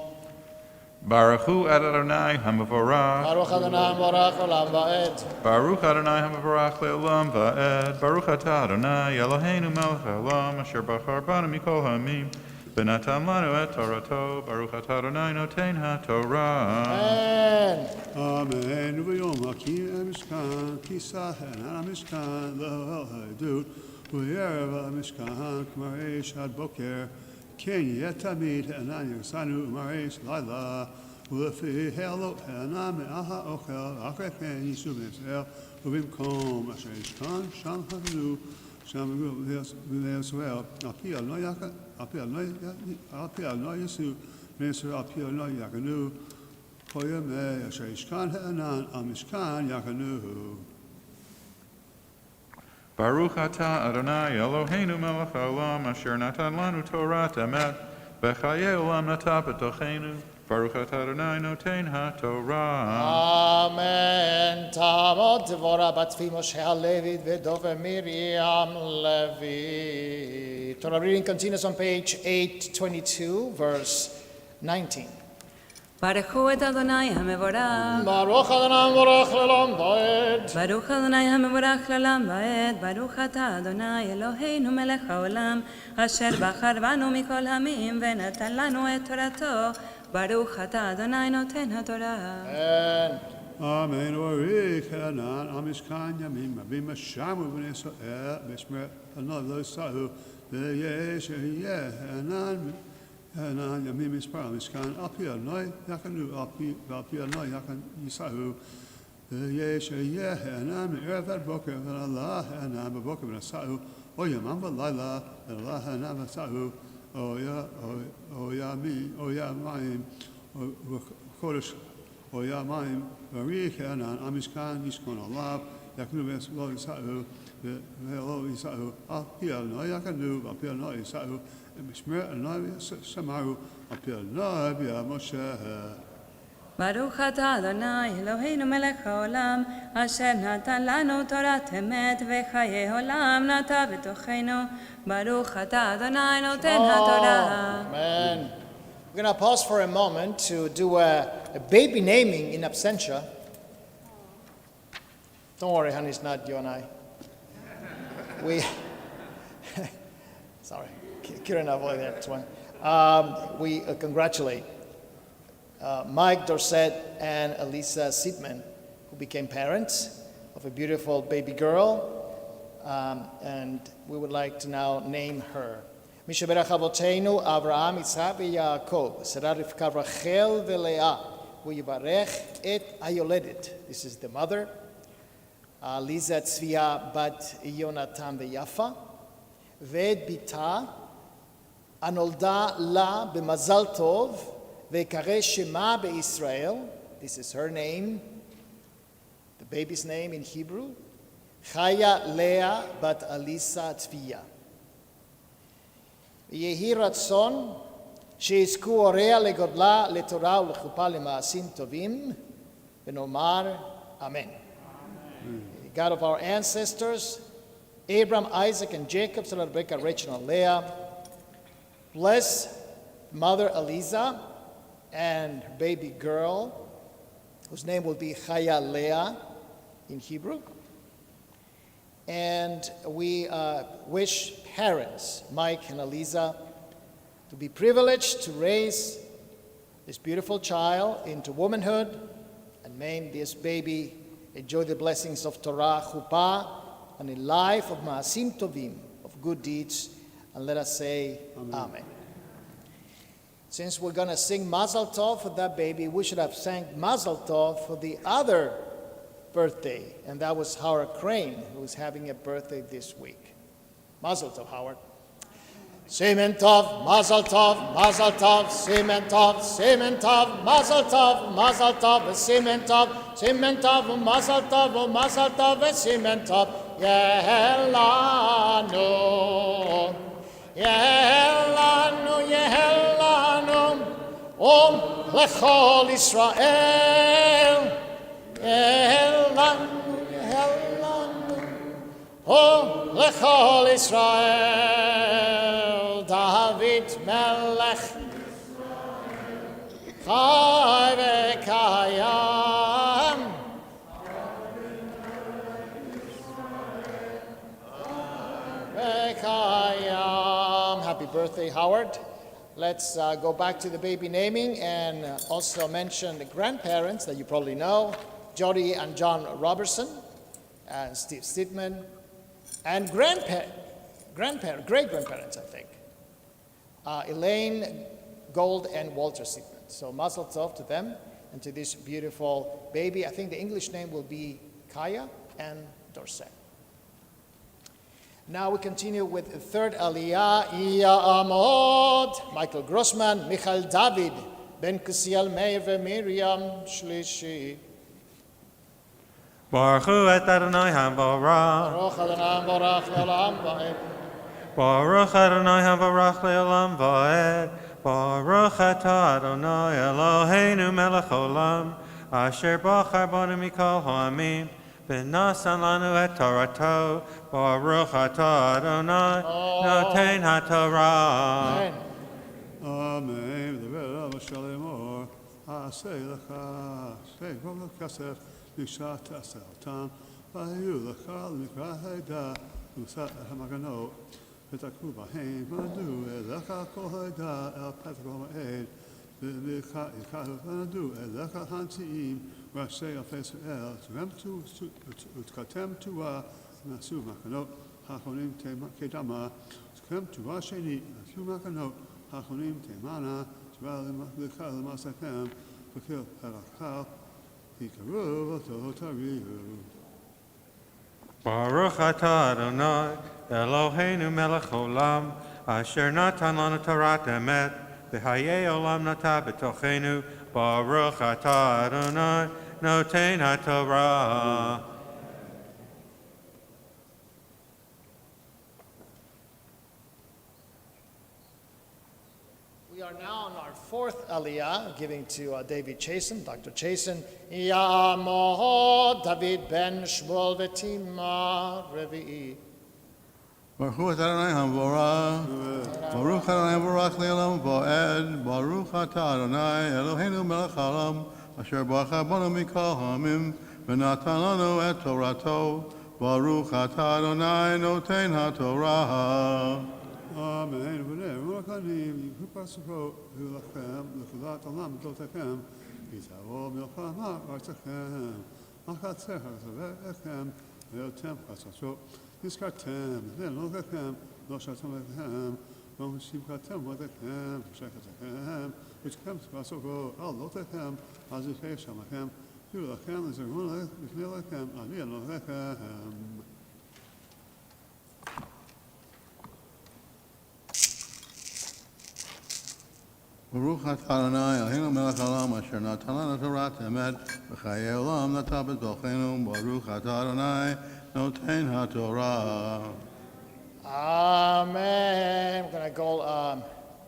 Baruch Hu Adonai Hamavorach. ברוך אדוני המבורך עולם ועד Baruch Adonai Hamavorach Le'olam Va'ed. Baruch Atah Adonai Eloheinu Melech Haolam Asher Bachar Banu Mikol Ha'amim V'natan Lanu Et Torato. Baruch Atah Adonai Noten HaTorah. Amen. Amen. וביום הקים המשכן, כיסחן על המשכן, לאוהל העדות, ובערב המשכן, כמראה שעת בוקר, כן יהיה תמיד הענן יחסנו ומראה לילה, ולפי העלות הענן מעל האוכל, אחרי כן ייסעו בישראל, ובמקום אשר ישכן, שם חזרו, שם בני ישראל, על פי לא ייסעו, בני ישראל על פי לא יגנו, כל ימי אשר ישכן הענן על משכן יגנו. Baruch Atah Adonai Eloheinu Melech Haolam Asher Natan Lanu Torah Emet B'chayei Olam Nata B'tochenu. Baruch Atah Adonai Noten HaTorah. Amen. תעמוד דבורה בת צבי משה הלוי ודובר מרים לוי. Torah reading continues on page 822, verse 19. ברכו את אדוני המבורך. Baruch Adonai Baruch Le'olam Va'ed. ברוך אדוני המבורך לעולם ועד, ברוך אתה אדוני אלוהינו מלך העולם, אשר בחר בנו מכל העמים ונתן לנו את תורתו, ברוך אתה אדוני נותן התורה. And Amen. Orik Hanan Amishkan Yamim Abim Shamu Ben Israel Bishmer Another Sahu Yesh Hanan Hanan Yamim Ispar Amishkan Apia Noi Yakanu Apia Noi Yakan Yisahu Yesh Hanan Erev Boker Allah Hanan Boker Ben Sahu Oyamam Balala Allah Hanan Sahu Oya Maim Kodesh Oya Maim Barik Hanan Amishkan Yishkon Allah Yaknu Ves Lo Isahu Velo Isahu Apia No Yakanu Apia No Isahu Mishmer Anoi Samaru Apia No Bia Moshe ברוך אתה אדוני אלוהינו מלך העולם, אשר נתן לנו תורת אמת וחיי עולם נטע בתוכנו, ברוך אתה אדוני נותן התורה. Amen. We're going to pause for a moment to do a baby naming in absentia. Don't worry, honey, it's not you and I. We, sorry, Kieran avoided that one. We congratulate Mike Dorset and Elisa Siedman, who became parents of a beautiful baby girl, and we would like to now name her. משברך אבותינו אברהם, יצחק ויעקב, שרה רבקה רחל ולאה, הוא יברך את היולדת. This is the mother. ליזה צביה בת יונתן ויפה, ואת ביתה הנולדה לה במזל טוב, ויקרא שמה בישראל. This is her name, the baby's name in Hebrew. חיה לאה בת אליסה צביה. יהי רצון שיזכו הוריה לגודלה, לתורה ולחופה למעשים טובים, ונאמר אמן. God of our ancestors, Abraham, Isaac, and Jacob, Sarah, Rebecca, Rachel, and Leah, bless Mother Eliza and her baby girl, whose name will be Chaya Leah in Hebrew. And we wish parents, Mike and Eliza, to be privileged to raise this beautiful child into womanhood, and may this baby enjoy the blessings of Torah, Chuppah, and a life of Ma'asim Tovim, of good deeds. And let us say Amen. Since we're going to sing Mazel Tov for that baby, we should have sang Mazel Tov for the other birthday, and that was Howard Crane, who is having a birthday this week. Mazel Tov, Howard. Semen Tov, Mazel Tov, Mazel Tov, Semen Tov, Semen Tov, Mazel Tov, Mazel Tov, Semen Tov, Semen Tov, Mazel Tov, Mazel Tov, Semen Tov, Yehelanu, Yehelanu, Yehelanu, Om Lechol Israel, Yehelanu, Yehelanu, Om Lechol Israel, David Melech, Chai v'kayam, v'kayam. Happy birthday, Howard. Let's go back to the baby naming and also mention the grandparents that you probably know, Jody and John Robertson, and Steve Stidman, and great-grandparents, I think, Elaine, Gold, and Walter Stidman. So Mazel Tov to them and to this beautiful baby. I think the English name will be Kaya and Dorset. Now we continue with the third Aliyah, Ya'amod, Michael Grossman, Michael David, Ben Kusiel Meir Miriam Shlishi. Baruch et Adonai havarach. Baruch Adonai Baruch Le'olam Va'ed. Baruch Adonai havarach le'olam va'ed. Baruch atah Adonai Eloheinu melech olam, asher bachar banu mikol ha'amim, v'nasan lanu et torato. Baruch atah Adonai noten haTorah. Amen. Amen. The Rebbe Shalom. Asay Laka, Say Rola Kasef, Nishat Asaltam, Bayu Laka, Mikra Haida, Musat Hamagano, Petakuba Hain, Mandu, Laka Kohaida, El Patroma Aid, Mika Mandu, Laka Hansim, Rashay of El, Tremtu, Utkatem Tua, Nasu Makano, Hakonim Kedama, Skem to Rasheni, Sumakano, Hakonim Temana, Svalim Masakem, Fakil Harakal, Hikaru, Totariu. Baruch atah Adonai, Eloheinu melech olam, asher natan lanu Torat emet, v'hayei olam nata b'tochenu, Baruch atah Adonai, noten haTorah. We are now on our fourth aliyah, giving to David Chasen, Dr. Chasen. Ya'amod David ben Shmuel v'tima revi'i. Baruch Adonai Hamvorah, Baruch Adonai Barak Le'olam Va'ed, Baruch Atah Adonai Eloheinu Melech Haolam, Asher Bacha Banu Mikol Hamim, V'natan Lanu Et Torato, Baruch Atah Adonai Noten HaTorah. Amen. Whenever Rakanim, Yukupasro, Hulachem, Lukulat Alam, Dotakem, Isao Milchama, Artachem, Akatseha, Echem, Eotem, Pasatro, Iskatem, then Lokakem, Noshatam, Noshimkatem, Wadachem, Shakatem, which comes to Pasoko, Al Lotakem, Azifay Shamachem, Hulachem is a one with Nilakem, Ania Lokakem. Baruch Atah Adonai Eloheinu Melech Haolam, Asher Natan Lanu Torat Emet, V'chayei Olam Nata B'tochenu, Baruch Atah Adonai Noten HaTorah. Amen. We're going to go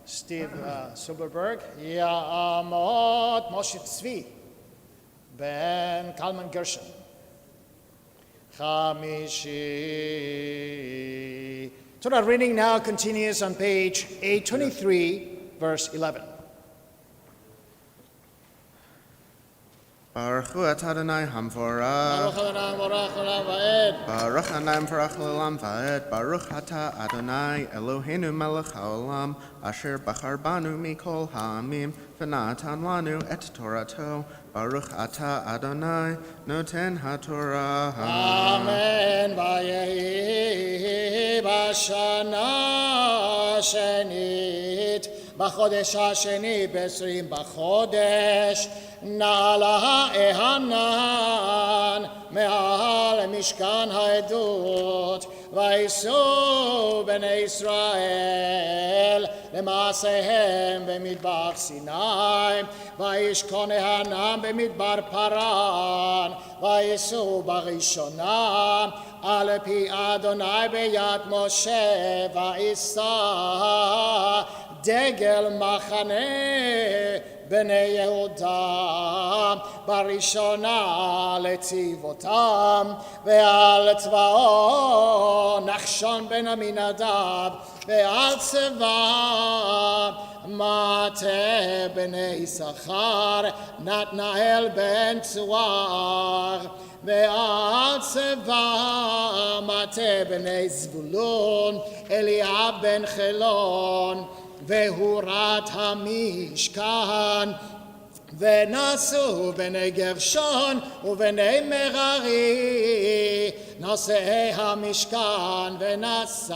Steve Silverberg. Ya'amod Moshe Tzvi ben Kalman Gershon. Chamishi. Torah reading now continues on page 823, verse 11. Baruch hu atah Adonai Hamvorah. Baruch Adonai Hamvorach Le'olam Va'ed. Baruch atah Adonai Eloheinu melech haolam, asher bachar banu mikol ha'amim, v'natan lanu et Torato. Baruch atah Adonai noten haTorah. Amen. Vayehi b'shana shenit, b'chodesh hasheni b'esrim b'chodesh, na'ala ehanan me'al mishkan ha'edut, v'yisu b'nei Yisrael למעשיהם במדבר סיני, וישכון הענן במדבר פרן, וייסעו בראשונה, על פי אדוני ביד משה, ויישא דגל מחנה בני יהודה, בראשונה לצבאותם, ועל צבאו נחשון בן עמינדב, ועל צבא מטה בני יששכר, נתנאל בן צואר, ועל צבא מטה בני זבולון, אליאב בן חילון, והורת המשכן, ונסו בני גרשון ובני מררי, נושאי המשכן, ונשא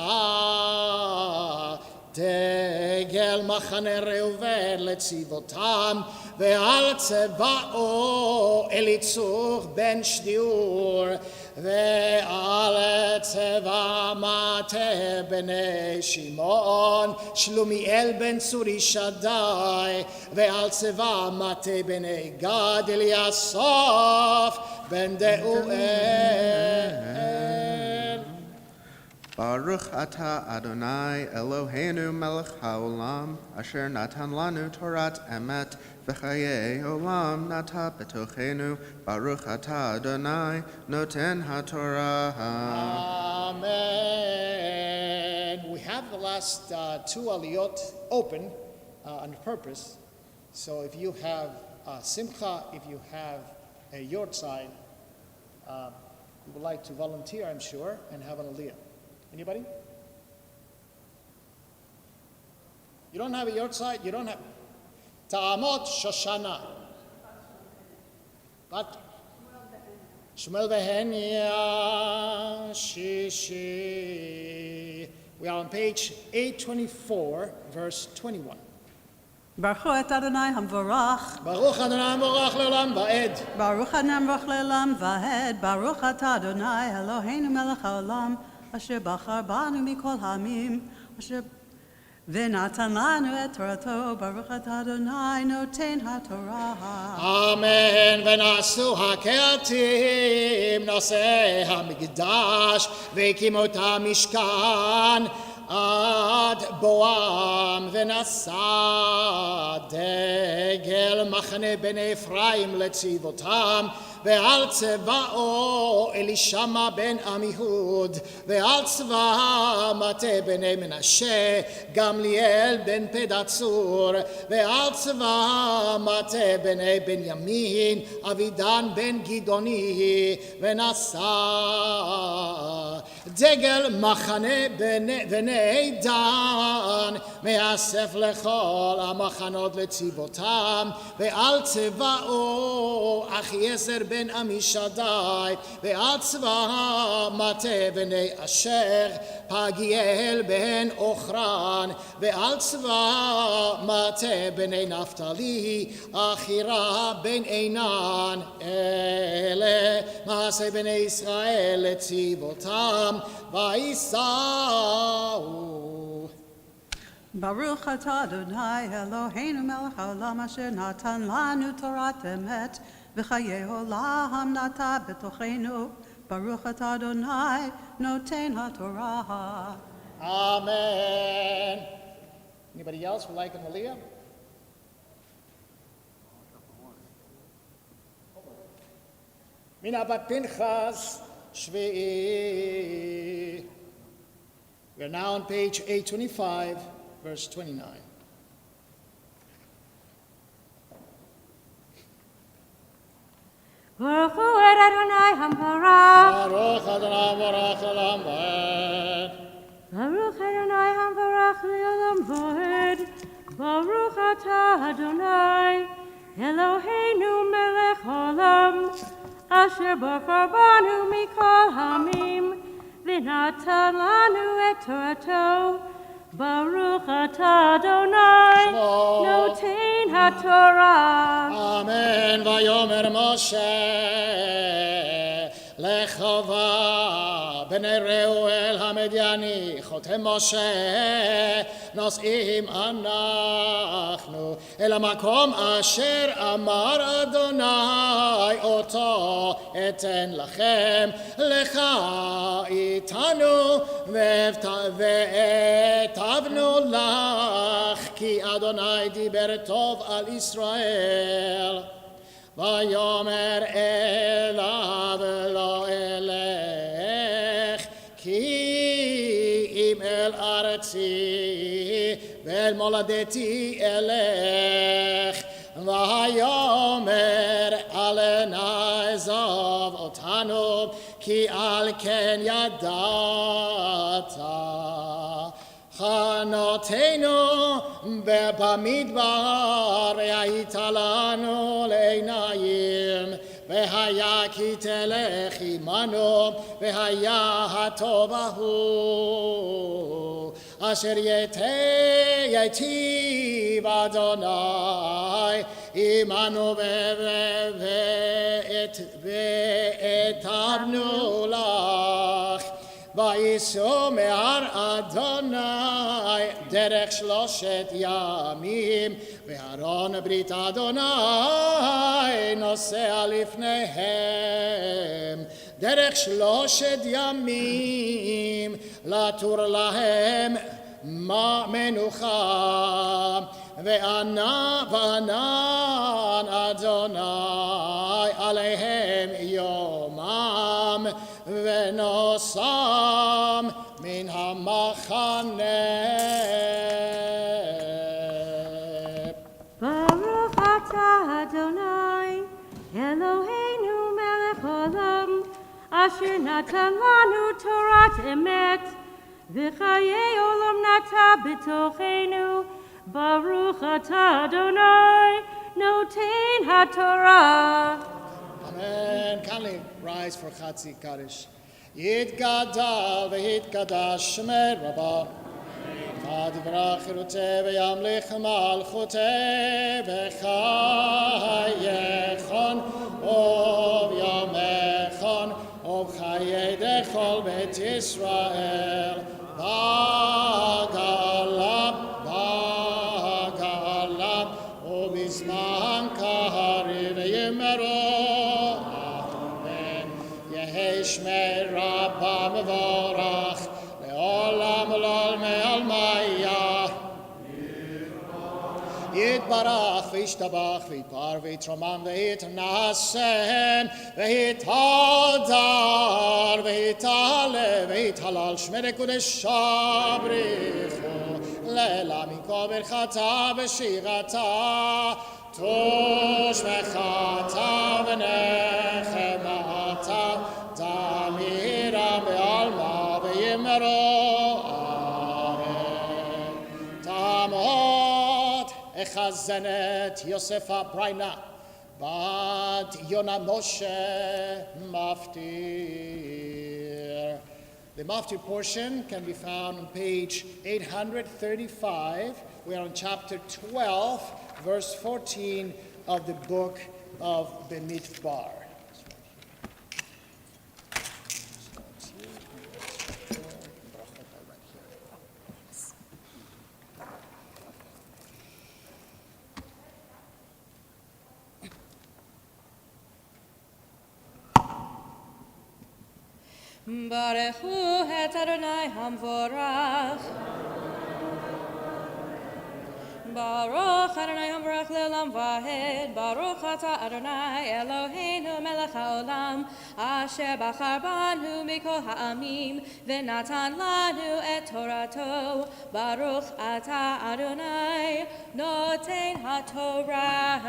דגל מחנה ראובן לצבאותם, ועל צבאו אליצור בן שדיאור, ועל צבא מטה בני שמעון, שלומיאל בן צורי שדי, ועל צבא מטה בני גד, אליאסף בן דאואל. Baruch atah Adonai Eloheinu melech haolam, asher natan lanu Torat emet, v'chayei olam nata b'tochenu. Baruch atah Adonai noten haTorah. Amen. We have the last two aliyot open on purpose So if you have simcha, if you have a yortzeit, you would like to volunteer, I'm sure, and have an aliyah. Anybody? You don't have a yortzeit? You don't have Ta'amot Shoshana. What? Shmuel Behenya Shishi. We are on page 824, verse 21. Baruch et Adonai Hamvorach. Baruch Adonai Morach Leolam Va'ed. Baruch Adonai Hamvorach Le'olam Va'ed. Baruch atah Adonai Eloheinu melech haolam asher bachar banu mikol ha'amim asher v'natan lanu et Torato. Baruch atah Adonai noten ha'torah. Amen. V'nasu ha'keatim nosei ha'mikdash v'ekimot ha'mishkan ad boam v'nasa degel machane b'nei Ephraim letzivotam ועל צבאו אלישמה בן עמיהוד, ועל צבא מטה בני מנשה, גמליאל בן פדצור, ועל צבא מטה בני בנימין, אבידן בן גדעוני, ונשא דגל מחנה בני דן, מאסף לכל המחנות לצבאותם, ועל צבאו אחיעזר בן עמישדי, ועל צבא מטה בני אשר, פגיאל בן אוכרן, ועל צבא מטה בני נפתלי, אחירה בן עינן, אלה מעשי בני ישראל לצבאותם, וייסעו. Baruch atah Adonai Eloheinu melech haolam asher natan lanu torat emet v'chayei olam nata b'tochenu. Baruch atah Adonai noten haTorah. Amen. Anybody else would like an aliyah? Mina bat Pinchas Shvi'i. We are now on page 825, verse 29. Baruch hu et Adonai Hamvorach. Baruch Adonai Morach Leolam Va'ed. Baruch Adonai Hamvorach Le'olam Va'ed. Baruch atah Adonai Eloheinu melech haolam asher bachar banu mikol ha'amim v'natan lanu et Torato. Baruch atah Adonai noten haTorah. Amen. Vayomer Moshe lechava bnei Reuel hamediani chotem Moshe nos'im anachnu el hamakom asher amar Adonai oto eten lachem lecha itanu ve'etavnu lach ki Adonai diber tov al Israel. Vayomer elav lo elech ki im el aretzi ve'el moladeti elech. Vayomer alena ezov otanu ki al ken yadata. חנותינו במדבר היית לנו לעיניים והיה כי תלך עמנו והיה הטוב ההוא אשר ייטיב אדוני עמנו והטבנו לך וייסעו מהר אדוני דרך שלושת ימים וארון ברית אדוני נוסע לפניהם דרך שלושת ימים לתור להם מנוחה וענן אדוני עליהם יומם ונוסם מן המחנה. Baruch Adonai, Eloheinu melech olam, asher natan lanu Torat emet, v'chayei olam nata b'tochenu, Baruch atah Adonai, noten haTorah. Amen. Kindly rise for Chatzi Kaddish. Yitgadal v'yitgadash Shemei Rabbah. Ad yvrach chiruteh v'yamlich malchuteh v'chayechon ov yomechon ov chayei dechol bet Yisrael v'galab ubizman kahari v'yimero amen Yehei Shmei Rabbah mevorach le'olam olol me'almaya Yitbarach v'yishtabach v'yitbar v'yitromam v'yitnasen v'yithodar v'yitale v'yithalal shmei kodesha brichu le'la mikol birchata v'shirata tosh v'chata v'nechemata damira be'alma v'yimero amen tamot echazenet Yosefa Braina bat Yona Moshe Maftir. The Maftir portion can be found on page 835. We are on chapter 12, verse 14 of the book of Bemidbar. Baruchu et Adonai hamvorach. Baruch Adonai hamvorach le'olam vahed. Baruch atah Adonai Eloheinu melech haolam, asher bachar banu mikol ha'amim, v'natan lanu et Torato. Baruch atah Adonai noten haTorah.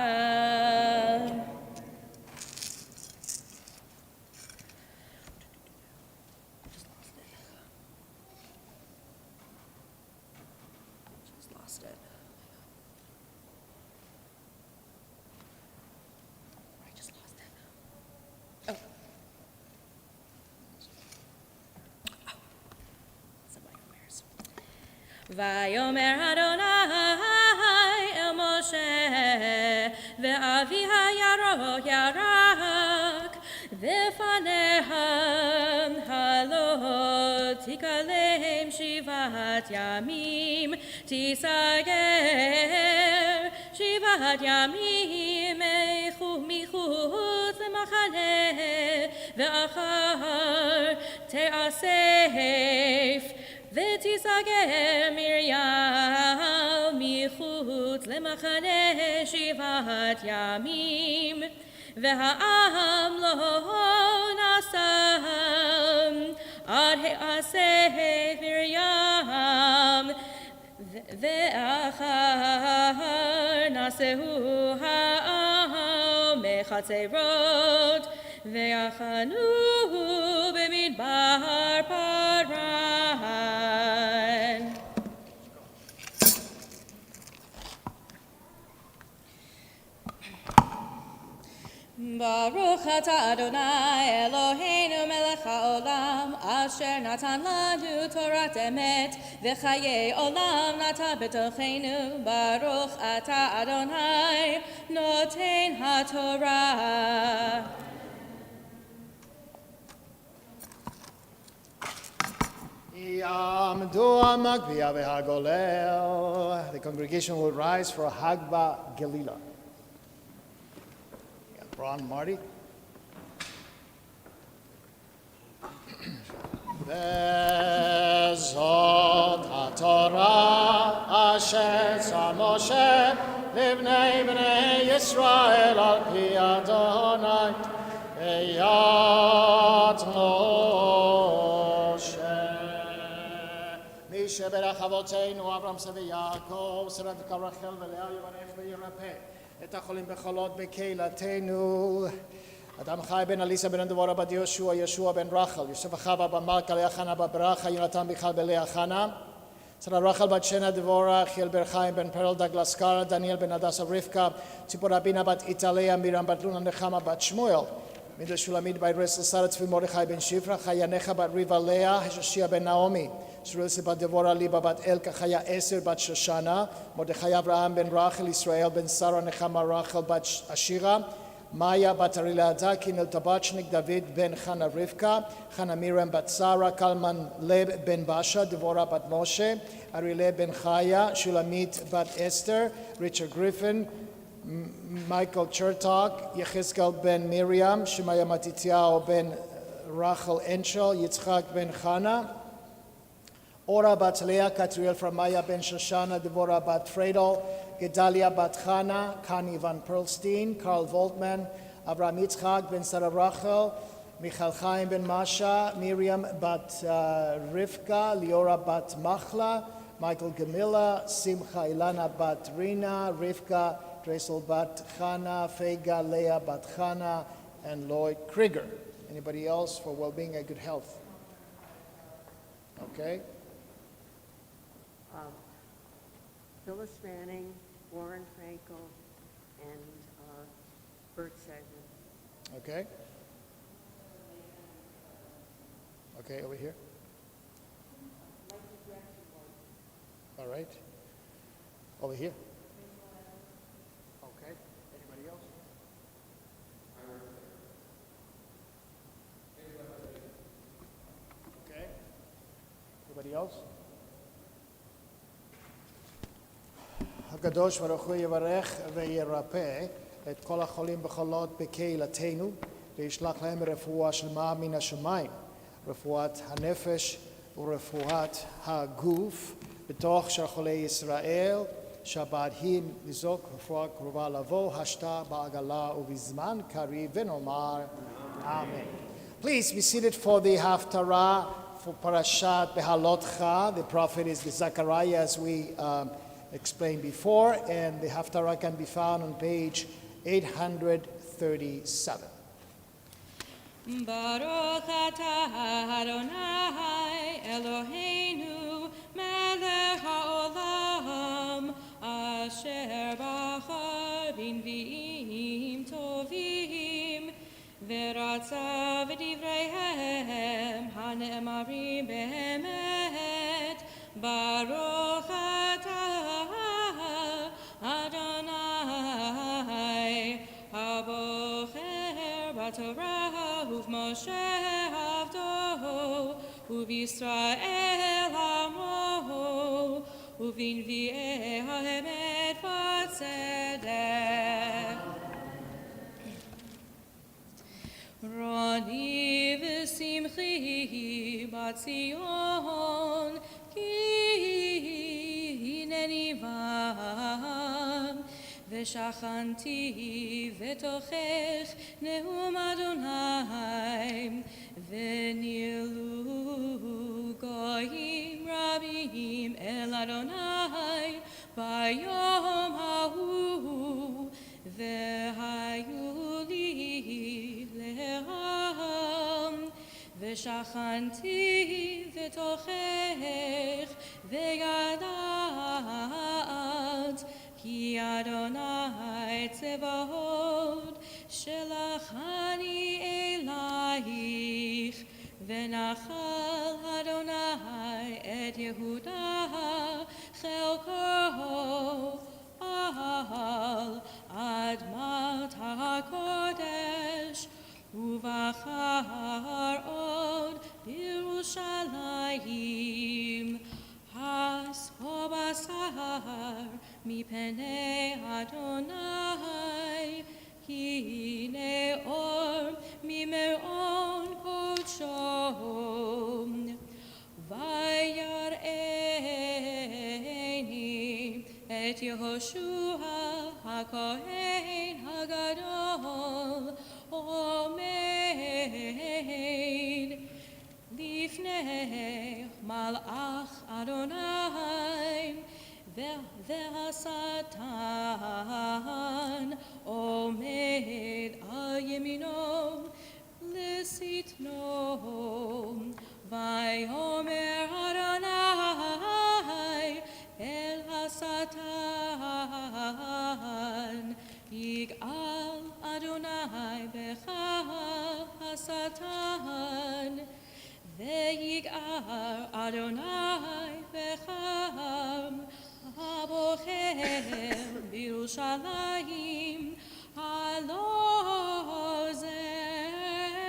Vayomer Adonai el Moshe ve'avi hayarok yarak ve'faneha halot tikaleim shivat yamim tisager shivat yamim michut lemachaneh ve'achar te'asef ותיסגר מרים מחוץ למחנה 7 ימים, והעם לא נסם עד העשה מרים, ואחר נסעו העם מחצרות, ויחנו במדבר פרן. Baruch atah Adonai Eloheinu melech haolam, asher natan lanu Torat emet, v'chayei olam nata b'tochenu. Baruch atah Adonai noten haTorah. Yamdu Magvia v'Hagolel. The congregation will rise for Hagba Gelila. Ron, Marty. Vezot HaTorah asher tzar Moshe livnei bnei Yisrael al pi Adonai beyad Moshe. Mishe berach avoteinu Avraham Sevi Yaakov Sarah Rachel v'Leah Yevanech v'Yirapeh את החולים בחולות בקהילתנו. אדם חי בן אליסה בן דבורה בת יהושע, יהושע בן רחל, יוסף חווה בן מלכה, לאה חנה בת ברכה, יונתן מיכל בלאה חנה. שרה רחל בת שנה דבורה, חיאל בר חיים בן פרל דגלס קרא, דניאל בן הדסה רבקה, ציפורה בינה בת איטליה, מירם בת לונה נחמה בת שמואל. מידע שולמית בת רסל שרה צבי מרדכי בן שפרה, חייניך בת ריבה לאה, השושיה בן נעמי. שרוסה בת דבורה ליבה בת אלקה, חיה אסר בת שושנה, מרדכי אברהם בן רחל, ישראל בן שרה נחמה רחל בת אשירה, מאיה בת ארילה קינל טבצ'ניק, דוד בן חנה רבקה, חנה מירם בת שרה, קלמן לב בן בשה, דבורה בת משה, ארילה בן חיה, שולמית בת אסתר, ריצ'רד גריפין, מייקל צ'רטוק, יחזקאל בן מרים, שמעיה מתתיהו בן רחל אנשל, יצחק בן חנה, אורה בת לאה, קטריאל פרמיה בן שושנה, דבורה בת פריידל, גדליה בת חנה, קני ון פרלסטין, קרל וולטמן, אברהם יצחק בן שרה רחל, מיכל חיים בן משה, מרים בת רבקה, ליאורה בת מחלה, מייקל גמילה, שמחה אילנה בת רינה, רבקה Dressel bat Chana, Fega, Leah bat Chana, and Lloyd Krieger. Anybody else for well-being and good health? Okay. Phyllis Manning, Warren Frankel, and Bert Segman. Okay. Okay, over here. All right. Over here. Okay. Anybody else? Okay. Anybody else? הקדוש ברוך הוא יברך וירפא את כל החולים בחולות בקהילתנו וישלח להם רפואה שלמה מן השמיים, רפואת הנפש ורפואת הגוף בתוך של חולי ישראל, שבעתיד לזעוק רפואה קרובה לבוא, השתה בעגלה ובזמן קריב, ונאמר אמן. Please be seated for the haftarah for Parashat Behalotcha. The prophet is Zechariah, as we explained before, and the haftarah can be found on page 837. Baruch atah Adonai Eloheinu melech haolam asher bachar b'nvi'im tovim v'ratza v'divreihem hane'emarim be'emet Baruch atah Adonai habocher b'torah uv'Moshe avdo uv'Yisrael amo uv'nvi'ei ha'emet v'tzedek Roni v'simchi b'tzion ki hineni vam v'shachanti v'tochech neum Adonai v'nilu goyim rabim el Adonai bayom hahu v'hayu li leham v'shachanti v'tochech v'yadat ki Adonai tzevahot shelachani elayich v'nachal Adonai et Yehuda chelko al admat hakodesh uvachar od Yerushalayim has hobasar mipnei Adonai hine or mimeon kodsho vayar'eni et Yehoshua hakohen hagadol omeid lifnei malach Adonai v'hasatan Adonai v'cham abochem b'Yerushalayim halo ze'ur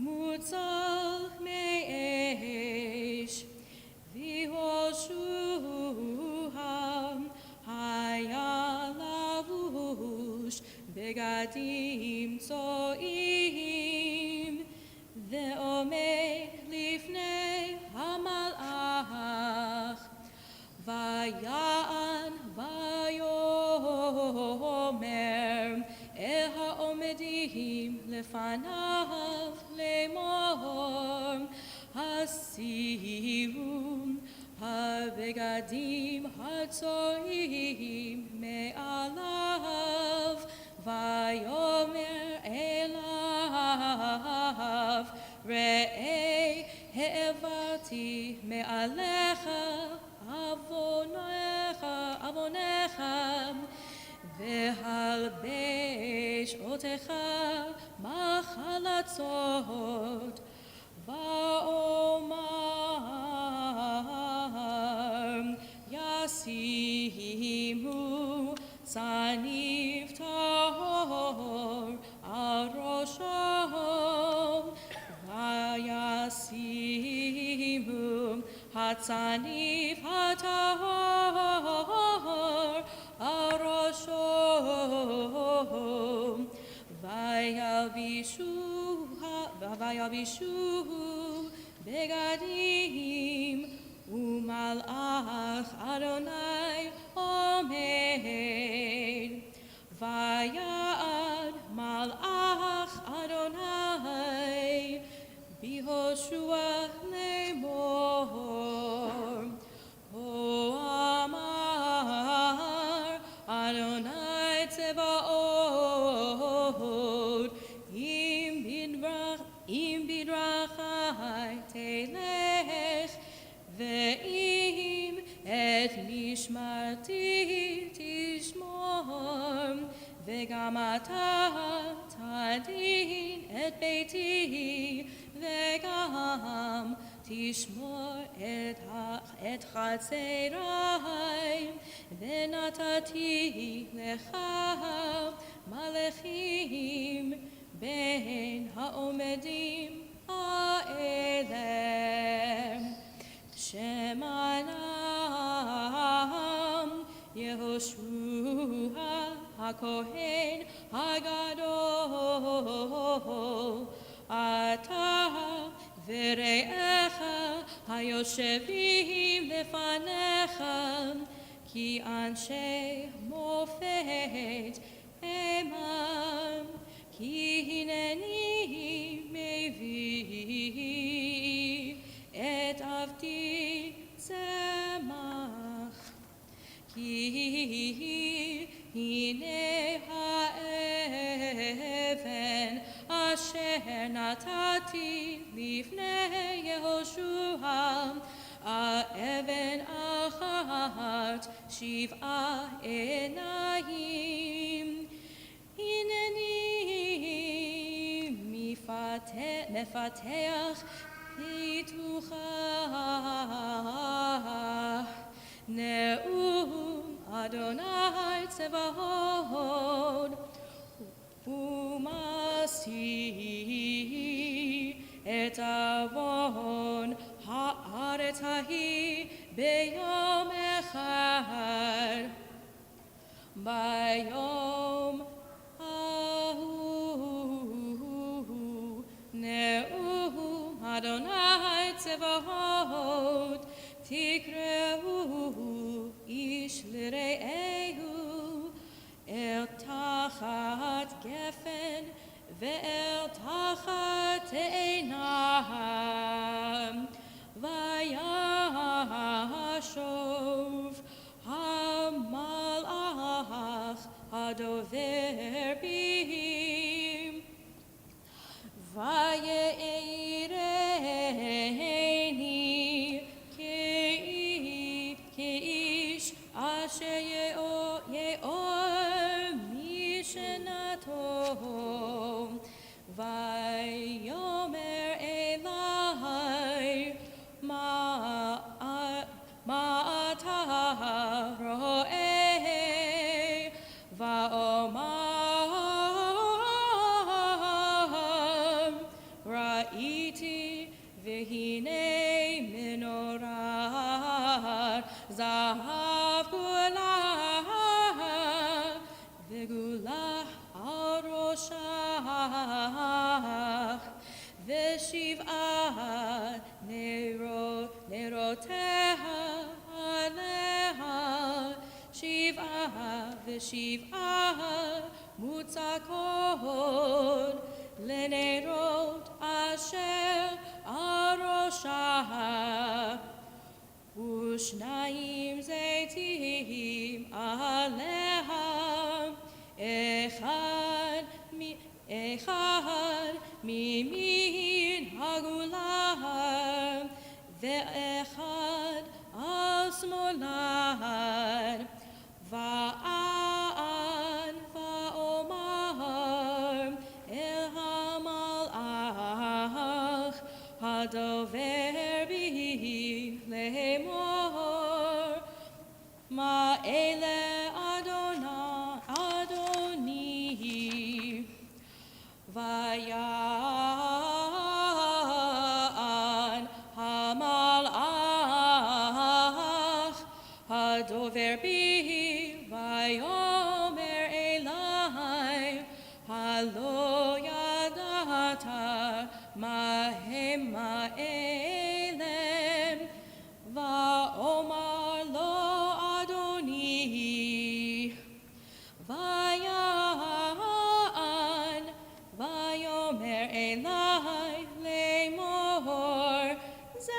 mutzal me'esh v'hoshuham hayalavush begadim tzo'im ve'omeh lifnei hamalach vaya'an vayomer el ha'omedim lefanav lemor hasirum habegadim hatzoim me'alav vayomer elav re'ei he'evati me'alecha avonecha ve'halbesh otecha machalatzot va'omar yasimu tzanif tahor al rosho vayasimu hatzanif hatahor al rosho vayalbishu begadim umalach Adonai omed vayad malach Adonai bihoshua lemor o amar Adonai tzevaot im bidrachai telech ve'im et mishmarti tishmor ve'gam ata tadin et beiti ve'gam tishmor et chatzerai ve'natati lecha malechim ben ha'omedim ha'elem shemanam Yehoshua HaKohen HaGadol ata v're'echa hayoshavim lefanecha ki anshe mofet emam ki hineni mevi et avdi zemach ki hine ha'even asher natati lifnei Yehoshua ha'even achat shiv'a enayim hineni mefateach pitucha ne'um Adonai tzevaot umasi et avon haaretz hahi beyom echad bayom ahu ne'um Adonai tzevaot tikreu ish l're'ehu el tachat gefen ve'el tachat einam vayashov hamalach hadover bihim vaye'eireni keish asher ye'or mishenato vay ושבעה מוצקות לנרות אשר על ראשה ושניים זיתים עליה אחד מימין הגולה ואחד על שמאלן ואען ואומר אל המלאך הדובר בי לאמור מה אלה אדוני ויען המלאך הדובר בי ויאמר אלי הלא ידעת מה המה אלה ואומר לו אדוני ויען ויאמר אלי לאמור זה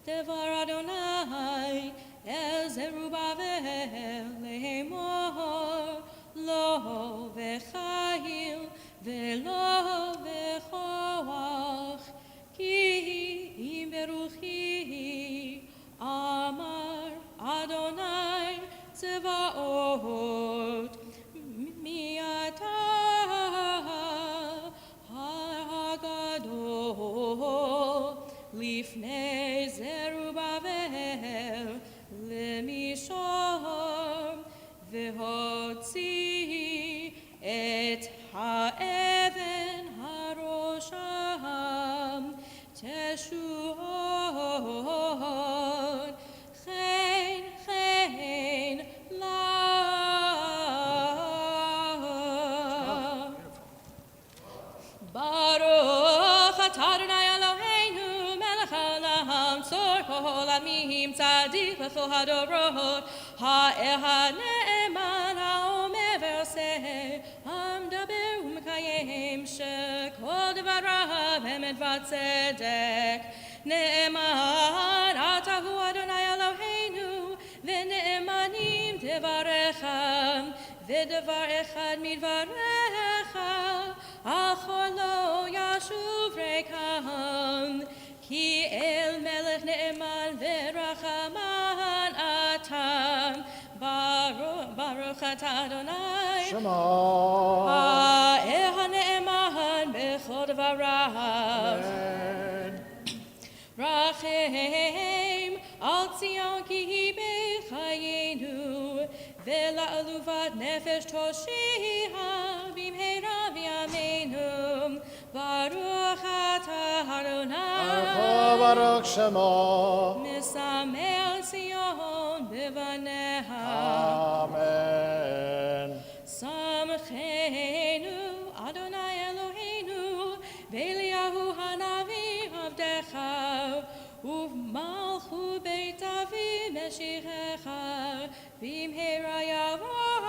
דבר אדוני אל זרובבל לאמור לא בחיל ולא בכוח כי אם ברוחי אמר אדוני צבאות מי אתה הגדול לפני זרובבל למישור והוציא את האבן הראשם תשועות חן חן לה ברוך אתה אדוני אלוהינו מלך העולם צור כל עמים צדיק בכל הדורות האל הנאמן האומר ועושה המדבר ומקיים שכל דבריו אמת וצדק נאמן אתה הוא אדוני אלוהינו ונאמנים דבריך ודבר אחד מדבריך אך לא ישוב ריקם כי אל מלך נאמן ורחמן אתה ברוך אתה אדוני שמו האל הנאמן בכל דבריו רחם על ציון כי היא בחיינו ולעלובת נפש תושיע במהרה בימינו ברוך אתה אדוני ברוך שמו משמח ציון בבניה אמן שמחנו אדוני אלוהינו באליהו הנביא עבדך ובמלכות בית דוד משיחך במהרה יבוא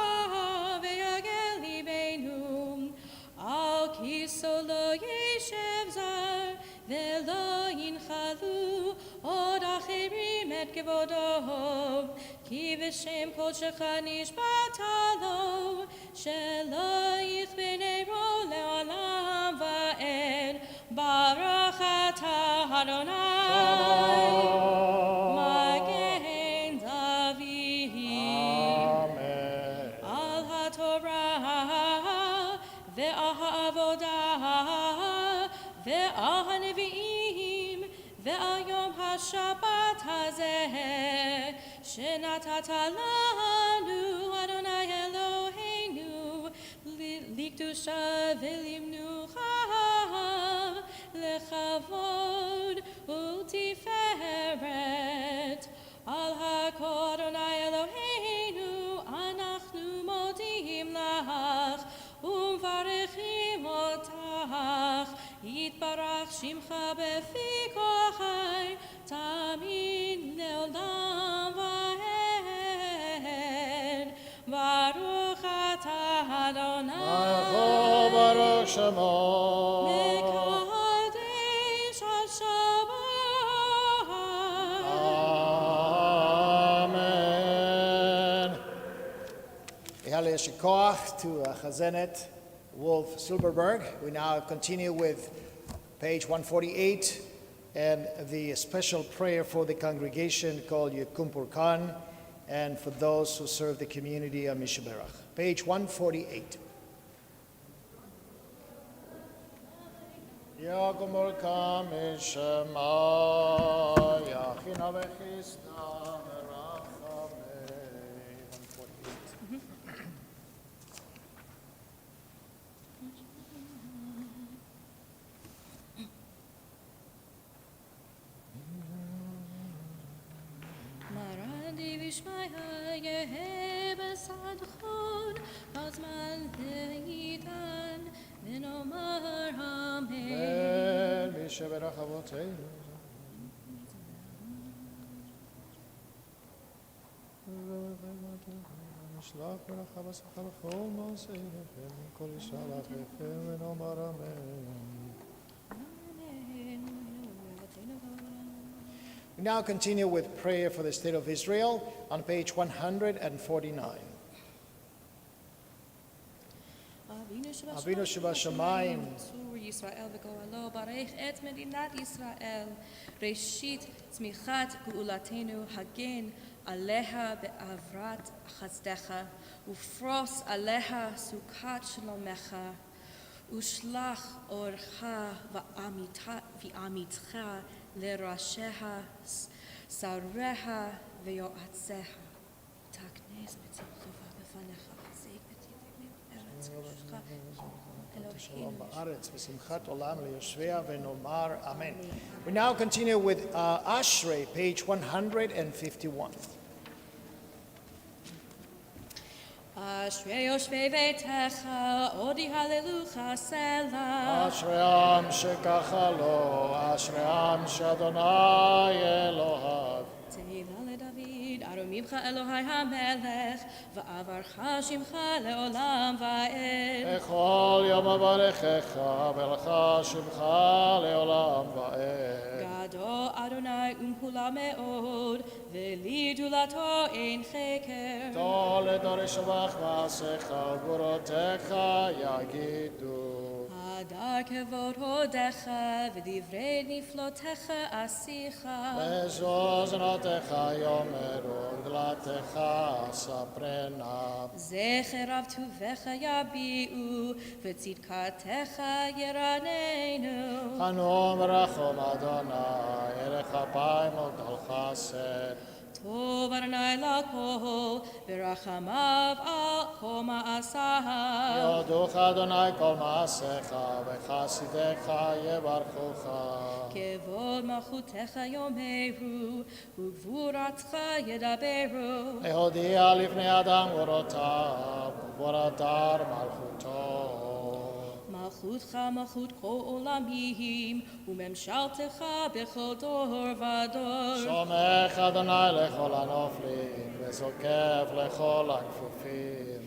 ויגל ליבנו על כיסו לא ישב זר ולא ינחלו עוד אחרים את כבודו כי בשם קודשך נשבעת לו שלא יכבה נרו לעולם ועד ברוך אתה אדוני מגן דוד על התורה ועל העבודה ועל הנביאים ועל יום השבת הזה שנתת לנו אדוני אלוהינו לקדושה ולמנוחה לכבוד ולתפארת על הכל אדוני אלוהינו אנחנו מודים לך ומברכים אותך יתברך שמך בפי כל חי תמיד לעולם ועד Shemo. Mekadesh HaShabbat. Amen. Yehale Shikoach to Chazenet Wolf Silverberg. We now continue with page 148 and the special prayer for the congregation called Yekum Purkan and for those who serve the community of Mishaberach. Page 148. Yekum Purkan Mishema Yachina Vechista Merachamei. 148. Maradi Vishmaya Yehe Besadchon Azman Leitan Venomar Amen. Ben Mishaberach Avoteinu. נשלח ברכה בשכר בכל מעשיכם, כל אישה לכם ונאמר אמן. We now continue with prayer for the state of Israel on page 149. אבינו שבשמיים, צור ישראל וגואלו, ברך את מדינת ישראל, ראשית צמיחת גאולתנו, הגן עליה בעברת חסדך, ופרוס עליה סוכת שלומך, ושלח אורך ועמיתך לראשיה, שריה ויועציה. תכנס בצלחך בפניך, חזק ותיתן ארץ קודשך, שלום אלוהינו. בארץ ושמחת עולם ליושביה ונאמר אמן. We now continue with Ashrei, page 151. אשרי יושבי ביתך, עוד יהללוך סלע. אשרי העם שככה לו, אשרי העם שאדוני אלוהיו. תהילה לדוד, ארומימך אלוהי המלך, ועברך שמך לעולם ועד. בכל יום אברכך, ולך שמך לעולם ועד. גדול אדוני ומהולה מאוד, ולי גדולתו אין חקר. דור לדור ישבח מעשיך וגבורותיך יגידו. הדר כבוד הודיך, ודברי נפלותיך אשיך. בזוזנותיך יאמרו, גדלתך ספרנה. זכר רב טובך יביעו, וצדקתך ירננו. חנון ורחום אדוני, ערך אפיים וגדול חסד. טוב אדוני לכל, ורחמיו על כל מעשיו. יודוך אדוני כל מעשיך, וחסידיך יברכוך. כבוד מלכותך יאמרו, וגבורתך ידברו. להודיע לפני אדם גבורותיו, וגבורתר מלכותו. מלכותך מלכות כל עולמים, וממשלתך בכל דור ודור. סומך אדוני לכל הנופלים, וזוקף לכל הכפופים.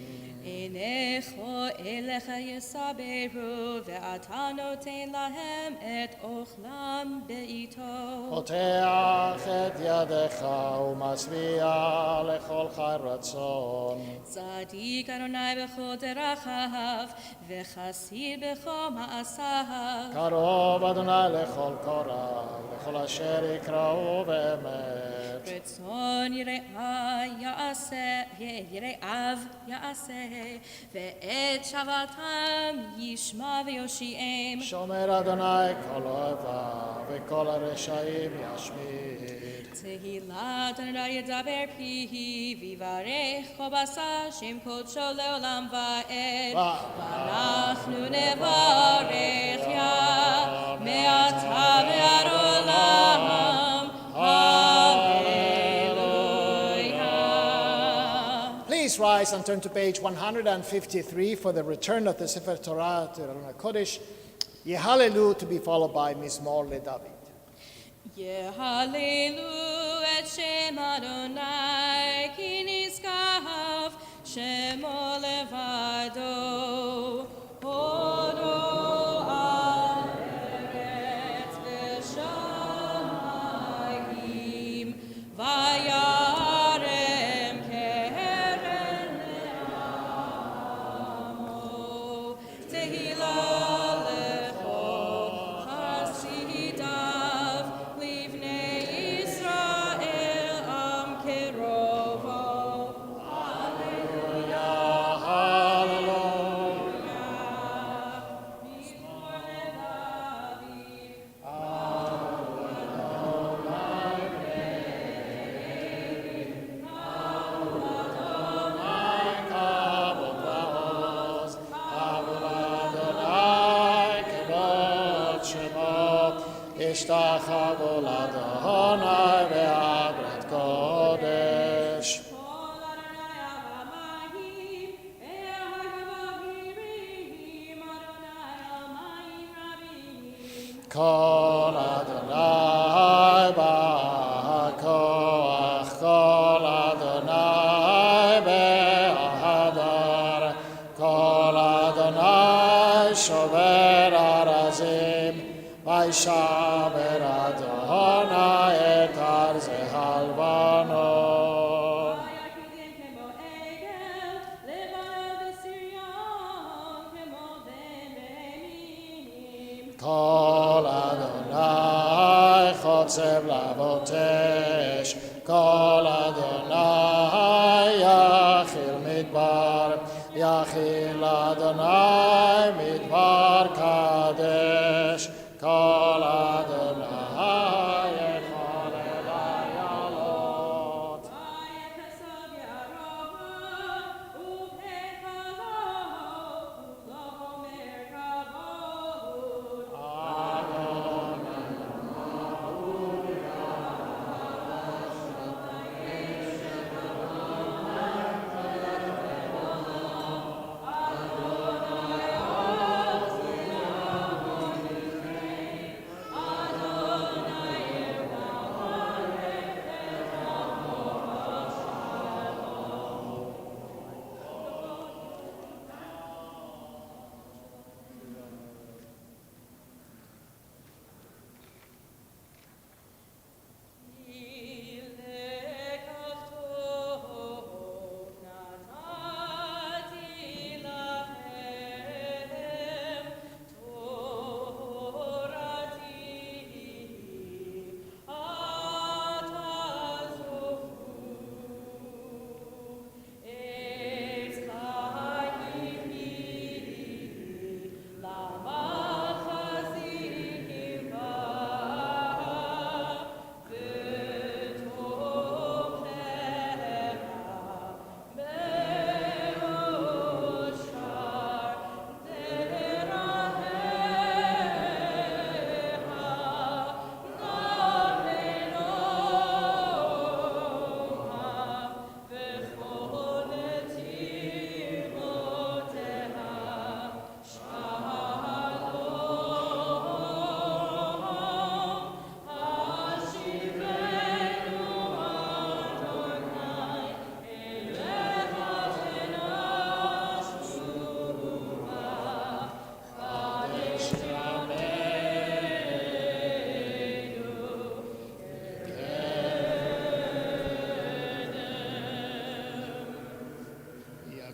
עיניך אליך יסברו, ואתה נותן להם את אוכלם בעיתו. פותח את ידיך ומשביע לכל חי רצון. צדיק אדוני בכל דרכיו, וחסיד בכל מעשיו. קרוב אדוני לכל קורא, לכל אשר יקראו באמת. רצון יראיו יעשה, ואת שבתם ישמע ויושיעם. שומר אדוני כל אוהביו, וכל הרשעים ישמיד. תהילת אדוני ידבר פיו, ויברך כל בשר שם קודשו לעולם ועד. ואנחנו נברך יה מעתה ועד עולם. Please rise and turn to page 153 for the return of the Sefer Torah to Aron HaKodesh. Yehalelu to be followed by Mizmor LeDavid. יהללו את שם אדוני כי נשגב שמו לבדו. הודו והשתחוו לאדוני באגרת קודש. כל אדוני בכוח, כל אדוני בהדר, כל אדוני שובר ארזים, וישבר אדוני את ארזי הלבנון. כל אדוני חוצב להבות אש, כל אדוני יכיל מדבר, יכיל אדוני מדבר קדש, כל אדוני יכול אל איילות.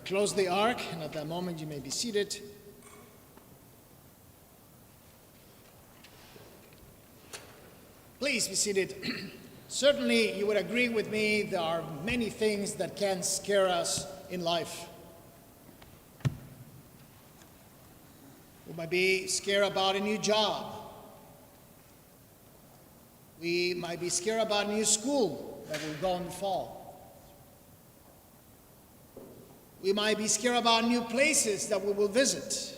Close the ark, and at that moment you may be seated. Please be seated. Certainly, you would agree with me, there are many things that can scare us in life. We might be scared about a new job. We might be scared about a new school that will go in the fall. We might be scared about new places that we will visit.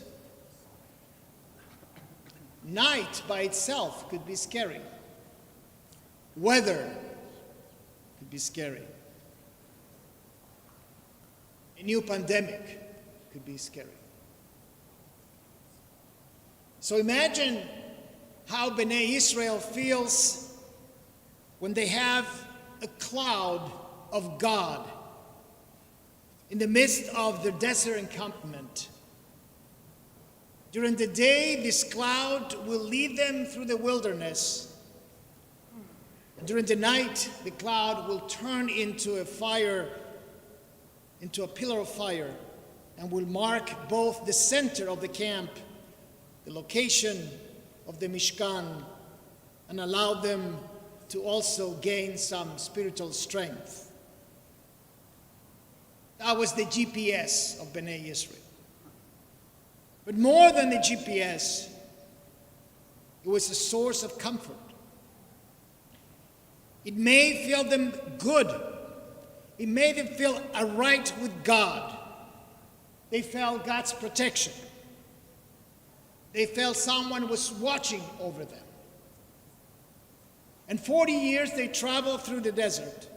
Night by itself could be scary. Weather could be scary. A new pandemic could be scary. So imagine how Bnei Israel feels when they have a cloud of God in the midst of the desert encampment. During the day, this cloud will lead them through the wilderness. And during the night, the cloud will turn into a fire, into a pillar of fire, and will mark both the center of the camp, the location of the Mishkan, and allow them to also gain some spiritual strength. That was the GPS of Bnei Israel. But more than the GPS, it was a source of comfort. It made feel them good. It made them feel right with God. They felt God's protection. They felt someone was watching over them. And 40 years they traveled through the desert.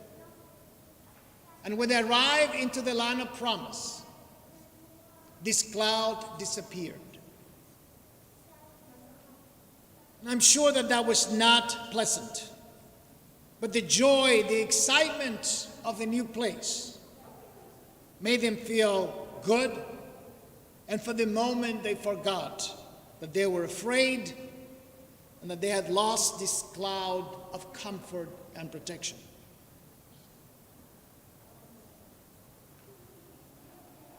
And when they arrived into the land of promise, this cloud disappeared. And I'm sure that that was not pleasant. But the joy, the excitement of the new place made them feel good. And for the moment, they forgot that they were afraid and that they had lost this cloud of comfort and protection.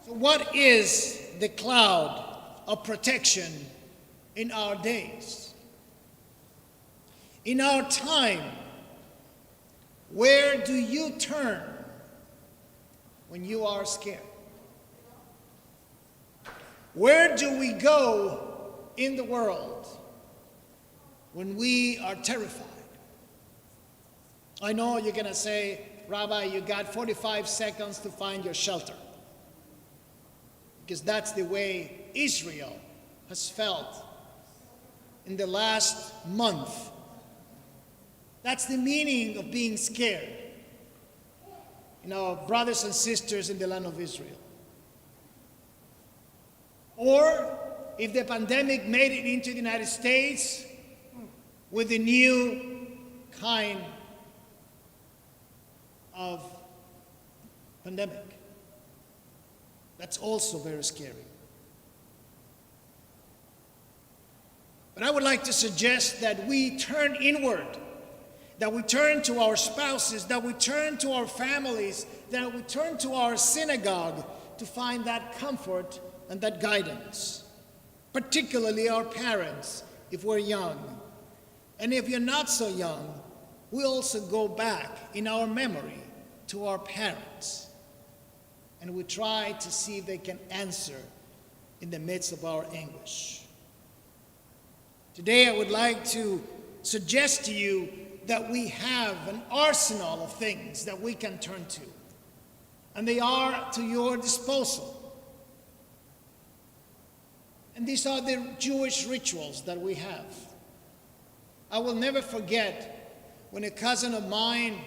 So what is the cloud of protection in our days? In our time, where do you turn when you are scared? Where do we go in the world when we are terrified? I know you're going to say, Rabbi, you got 45 seconds to find your shelter. Because that's the way Israel has felt in the last month. That's the meaning of being scared. Brothers and sisters in the land of Israel. Or if the pandemic made it into the United States with a new kind of pandemic. That's also very scary. But I would like to suggest that we turn inward, that we turn to our spouses, that we turn to our families, that we turn to our synagogue to find that comfort and that guidance. Particularly our parents, if we're young. And if you're not so young, we also go back in our memory to our parents. And we try to see if they can answer in the midst of our anguish. Today I would like to suggest to you that we have an arsenal of things that we can turn to. And they are to your disposal. And these are the Jewish rituals that we have. I will never forget when a cousin of mine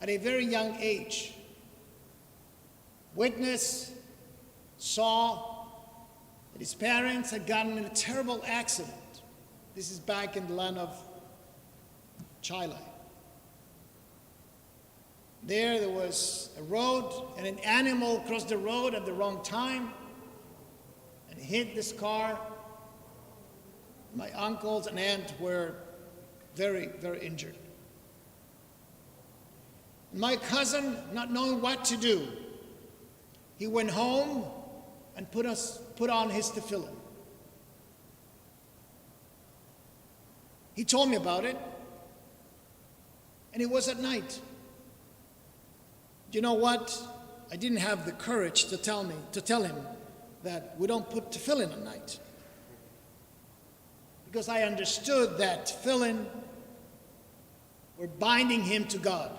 at a very young age saw that his parents had gotten in a terrible accident. This is back in the land of Chile. There was a road, and an animal crossed the road at the wrong time and hit this car. My uncles and aunt were very, very injured. My cousin, not knowing what to do, he went home and put on his tefillin. He told me about it, and it was at night. You know what? I didn't have the courage to tell him that we don't put tefillin at night. Because I understood that tefillin were binding him to God.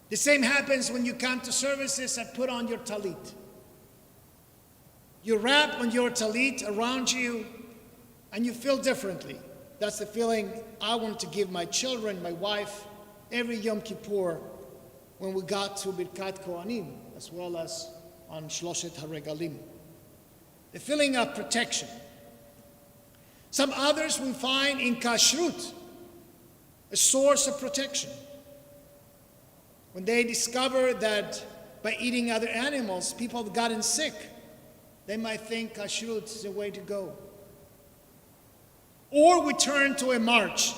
The same happens when you come to services and put on your talit. You wrap on your talit around you and you feel differently. That's the feeling I want to give my children, my wife, every Yom Kippur when we got to Birkat Kohanim, as well as on Shloshet HaRegalim. The feeling of protection. Some others we find in kashrut, a source of protection. When they discover that by eating other animals, people have gotten sick, they might think kashrut is the way to go. Or we turn to a march,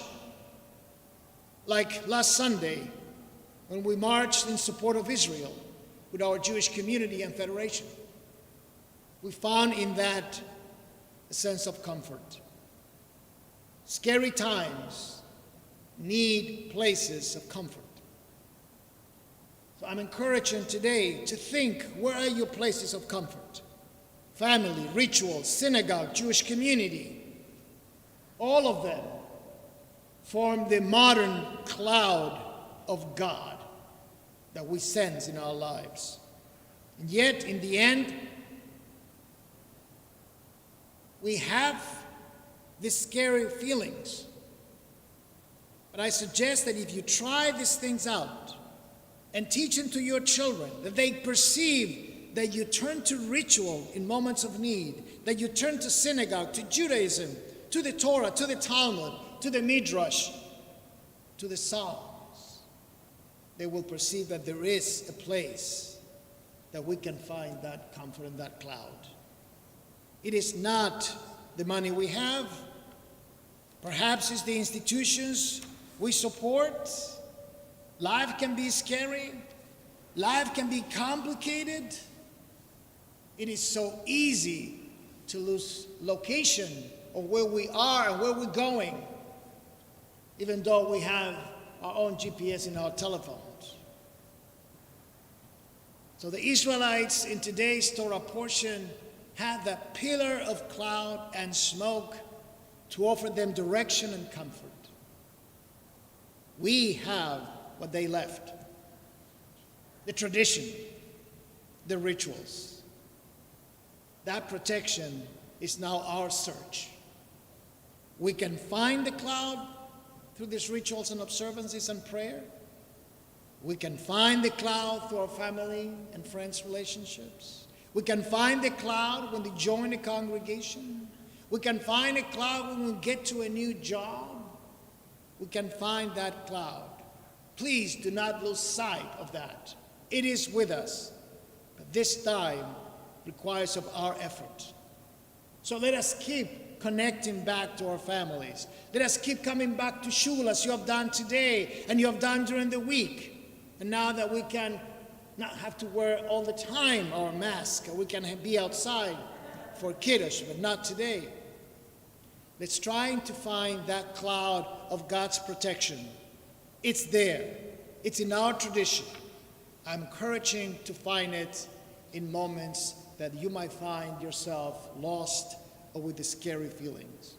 like last Sunday, when we marched in support of Israel with our Jewish community and federation. We found in that a sense of comfort. Scary times need places of comfort. So I'm encouraging today to think, where are your places of comfort? Family, rituals, synagogue, Jewish community. All of them form the modern cloud of God that we sense in our lives. And yet, in the end, we have these scary feelings. But I suggest that if you try these things out and teach them to your children, that they perceive that you turn to ritual in moments of need, that you turn to synagogue, to Judaism, to the Torah, to the Talmud, to the Midrash, to the Psalms, they will perceive that there is a place that we can find that comfort in that cloud. It is not the money we have, perhaps it's the institutions we support. Life can be scary, life can be complicated. It is so easy to lose location of where we are and where we're going, even though we have our own GPS in our telephones. So the Israelites in today's Torah portion had that pillar of cloud and smoke to offer them direction and comfort. We have what they left: the tradition, the rituals. That protection is now our search. We can find the cloud through these rituals and observances and prayer. We can find the cloud through our family and friends' relationships. We can find the cloud when we join a congregation. We can find a cloud when we get to a new job. We can find that cloud. Please do not lose sight of that. It is with us, but this time requires of our effort. So let us keep connecting back to our families. Let us keep coming back to shul as you have done today and you have done during the week. And now that we can not have to wear all the time our mask, we can be outside for Kiddush, but not today. Let's try to find that cloud of God's protection. It's there. It's in our tradition. I'm encouraging to find it in moments that you might find yourself lost or with the scary feelings.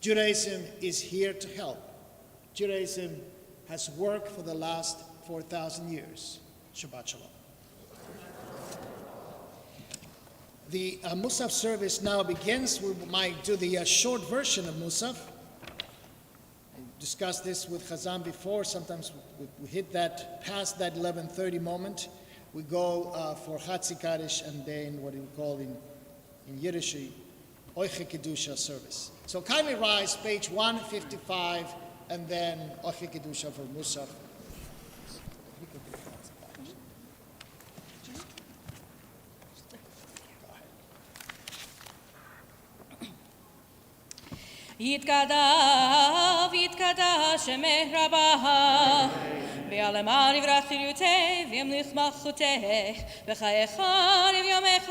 Judaism is here to help. Judaism has worked for the last 4,000 years. Shabbat Shalom. The Musaf service now begins. We might do the short version of Musaf. I discussed this with Chazan before. Sometimes we hit that, past that 11:30 moment. We go for Chatzi Kaddish and then what we call in Yiddish, Oiche Kedusha service. So kindly rise, page 155, and then Oiche Kedusha for Musaf. יתקדש שמך רבה ועלמא יברח חיותך וימליך מלכותך וחייך ויומך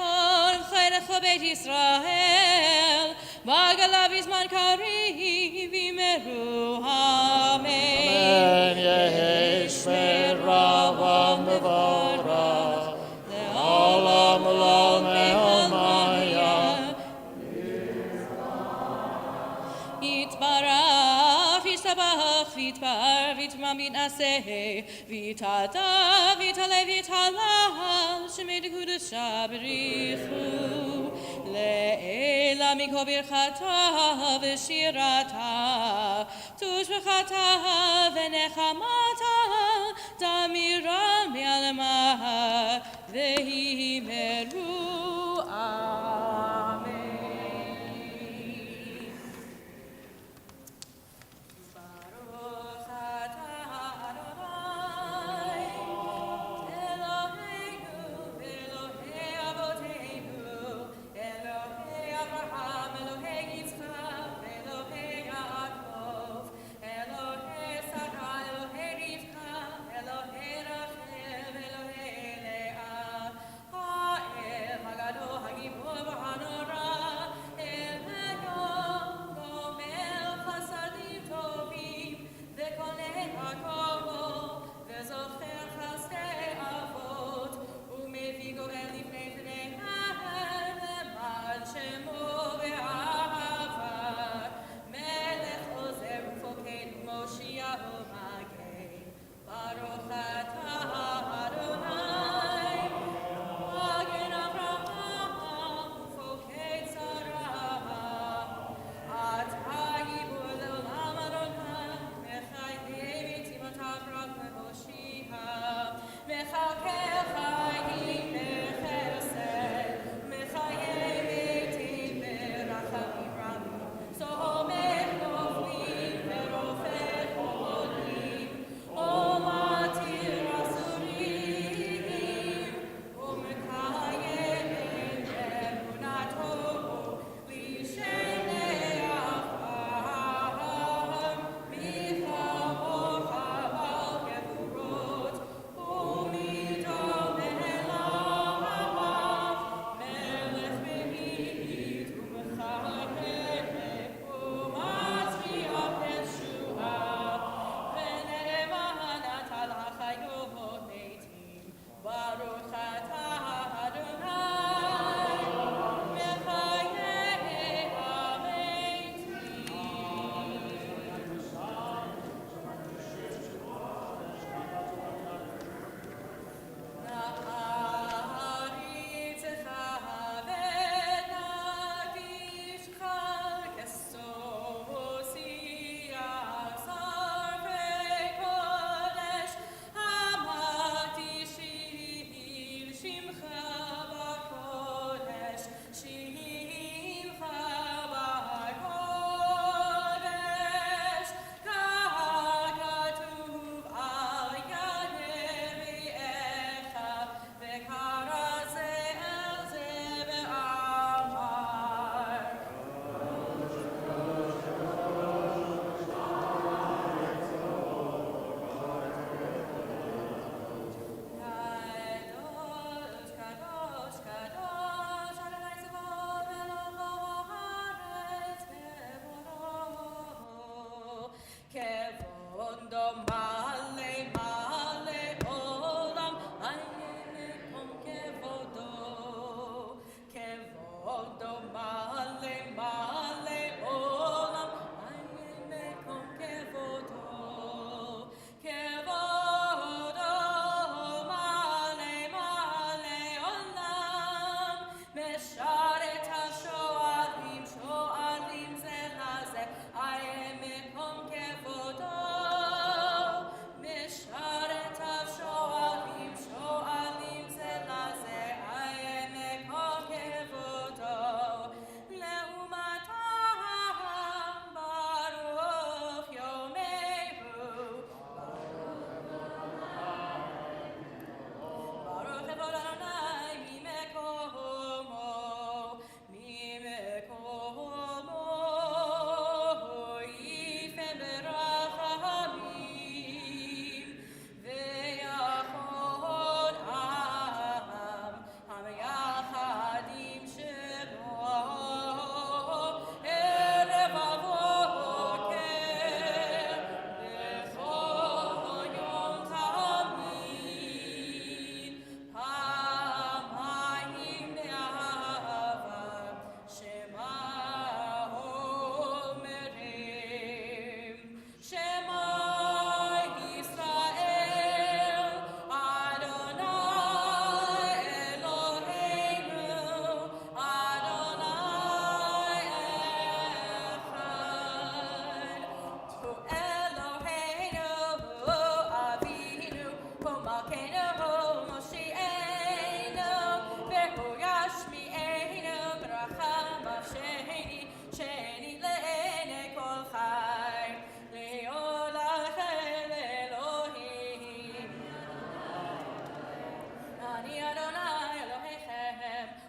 וחייך בית ישראל ועגלה בזמן קריב ימרו אמן יהי שמך רבה מבורך לעולם עולם ועלמיה יתברך וישתבח ויתפאר ויתמם ויתנשא ויתעלה ויתעלה ויתהלל שמי קדושה בריחו לעילה מכל ברכתה ושירתה תושבחתה ונחמתה תמירה מעלמה והימרו אמן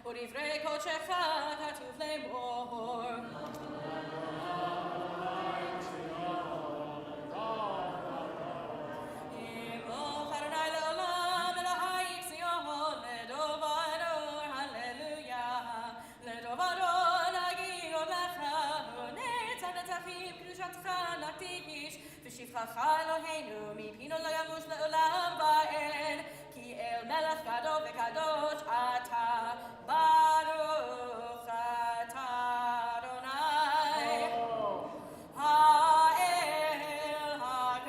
ודברי קודשך כתוב לאמור. ימוך אדוני לעולם אלוהי ציון לדור ודור הללויה לדור ודור נגיד לך ונצח נצחים קדושתך נקדיש ושבחך אלוהינו מפינו לא ימוש לעולם ועד כי אל מלך גדול וקדוש אתה ברוך אתה אדוני האל הקדוש.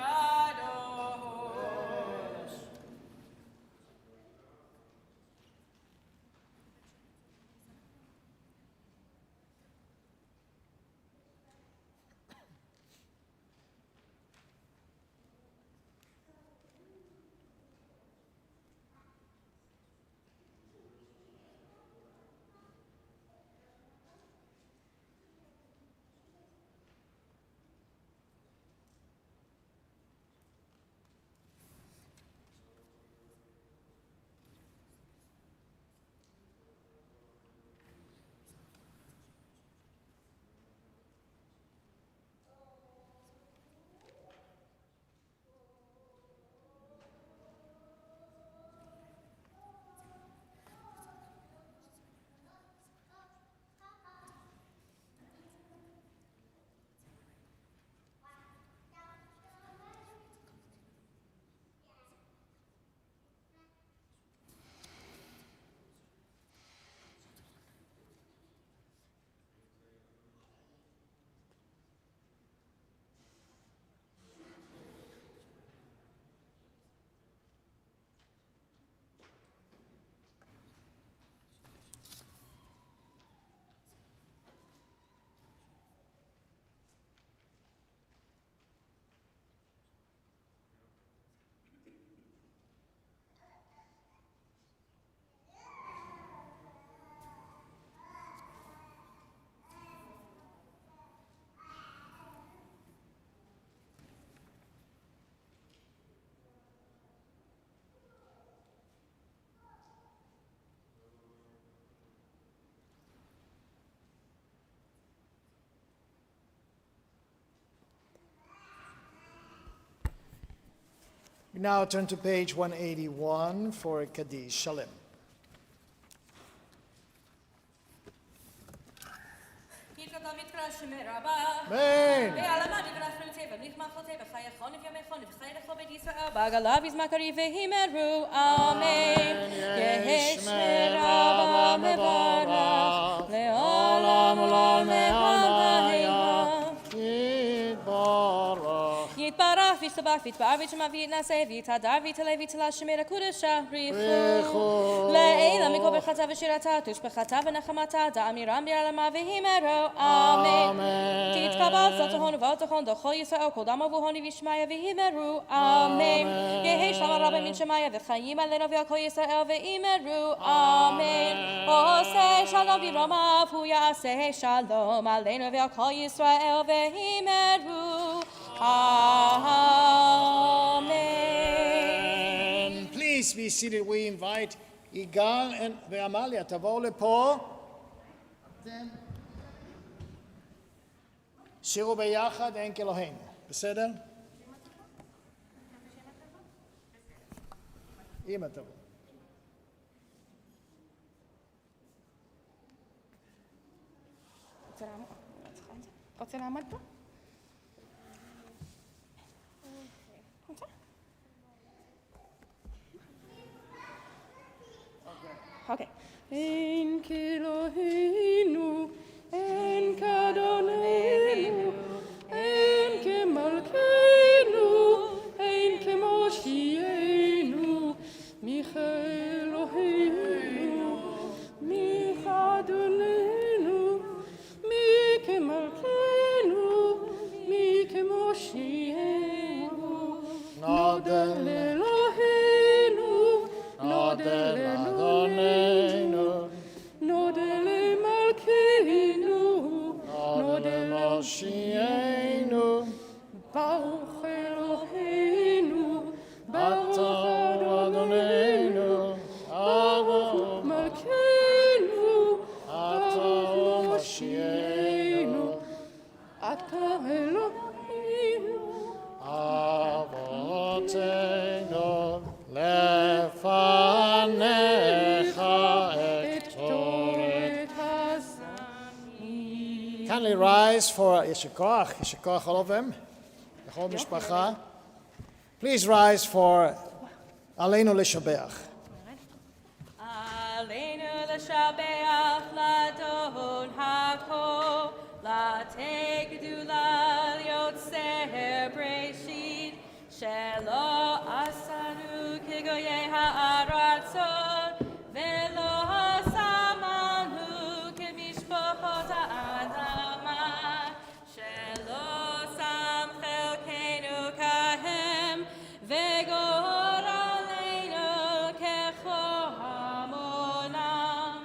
We now turn to page 181 for Kaddish. Shalem. Amen. Bagalav is makari vehimeru. Amen. Yehesh merava mevarach leolam olam mehamahela. Yitbarach v'shtabach v'tbar v'shemavit naseh v'tadar v'talei v'tala shemera kudesha richu le'ela mikol bechata v'shirata tush bechata v'nachamata da'amiram b'yalama v'himeru. Amen. Titkabal zatohon v'altohon d'chol Yisrael kol damo v'honi v'shmaya v'himeru. Amen. Yehi shalom rabbi min shemaya v'chayim aleno v'al kol Yisrael v'imeru. Amen. Oseh shalom v'romav hu ya'aseh shalom aleno v'al kol Yisrael v'imeru. Amen. Please be seated. We invite Igal and Amalia תבואו לפה. שירו ביחד, אין כאלוהינו. בסדר? אמא תבוא. רוצה לעמוד פה? Okay. En Kelohenu, en Kadonenu, en Kemalkenu, en Kemoshienu, Michelohenu, Michadonenu, Mikemalkenu, Mikemoshienu, Nodel Elohenu, Nodel Adonenu, Kindly rise for Yeshikoach, all of them, the whole mishpacha. Please rise for Aleinu L'Shabeach. Aleinu l'shabeach l'adon hako, l'tegdula l'yotzer breshit, shelo asanu kigoye ha'aratzot, velo hasamanu kemishpachot ha'adama, shelo sam chelkenu kahem, vegor aleinu kechom olam.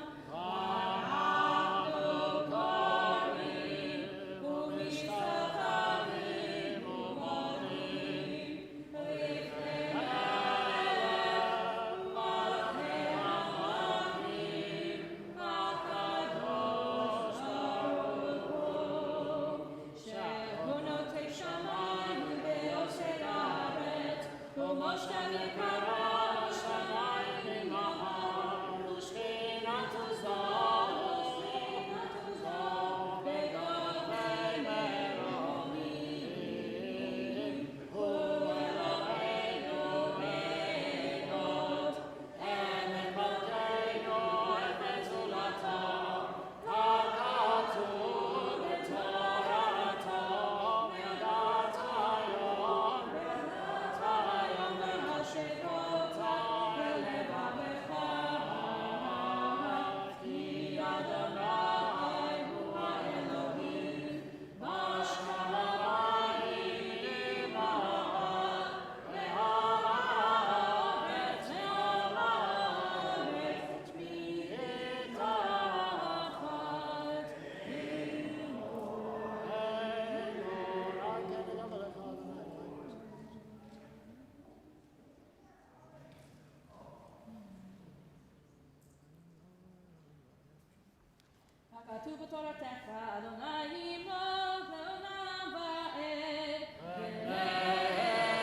כתוב בתורתך, אדוני ימלוך לעולם ועד.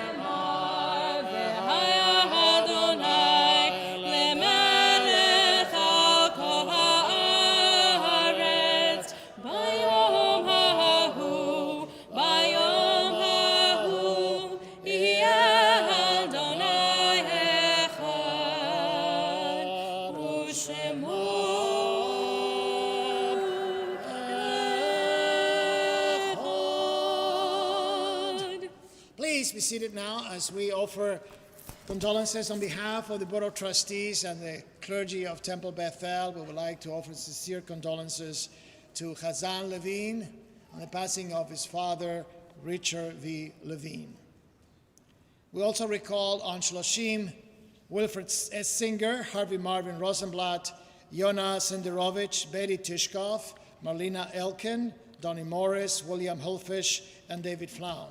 ונאמר, והיה אדוני למלך על כל הארץ. ביום ההוא, ביום ההוא, יהיה אדוני אחד, ושמו Please be seated now as we offer condolences on behalf of the Board of Trustees and the clergy of Temple Bethel. We would like to offer sincere condolences to Chazan Levine on the passing of his father, Richard V. Levine. We also recall on Shloshim, Wilfred S. Singer, Harvey Marvin Rosenblatt, Yona Senderovich, Betty Tishkov, Marlena Elkin, Donnie Morris, William Hulfish, and David Flaum.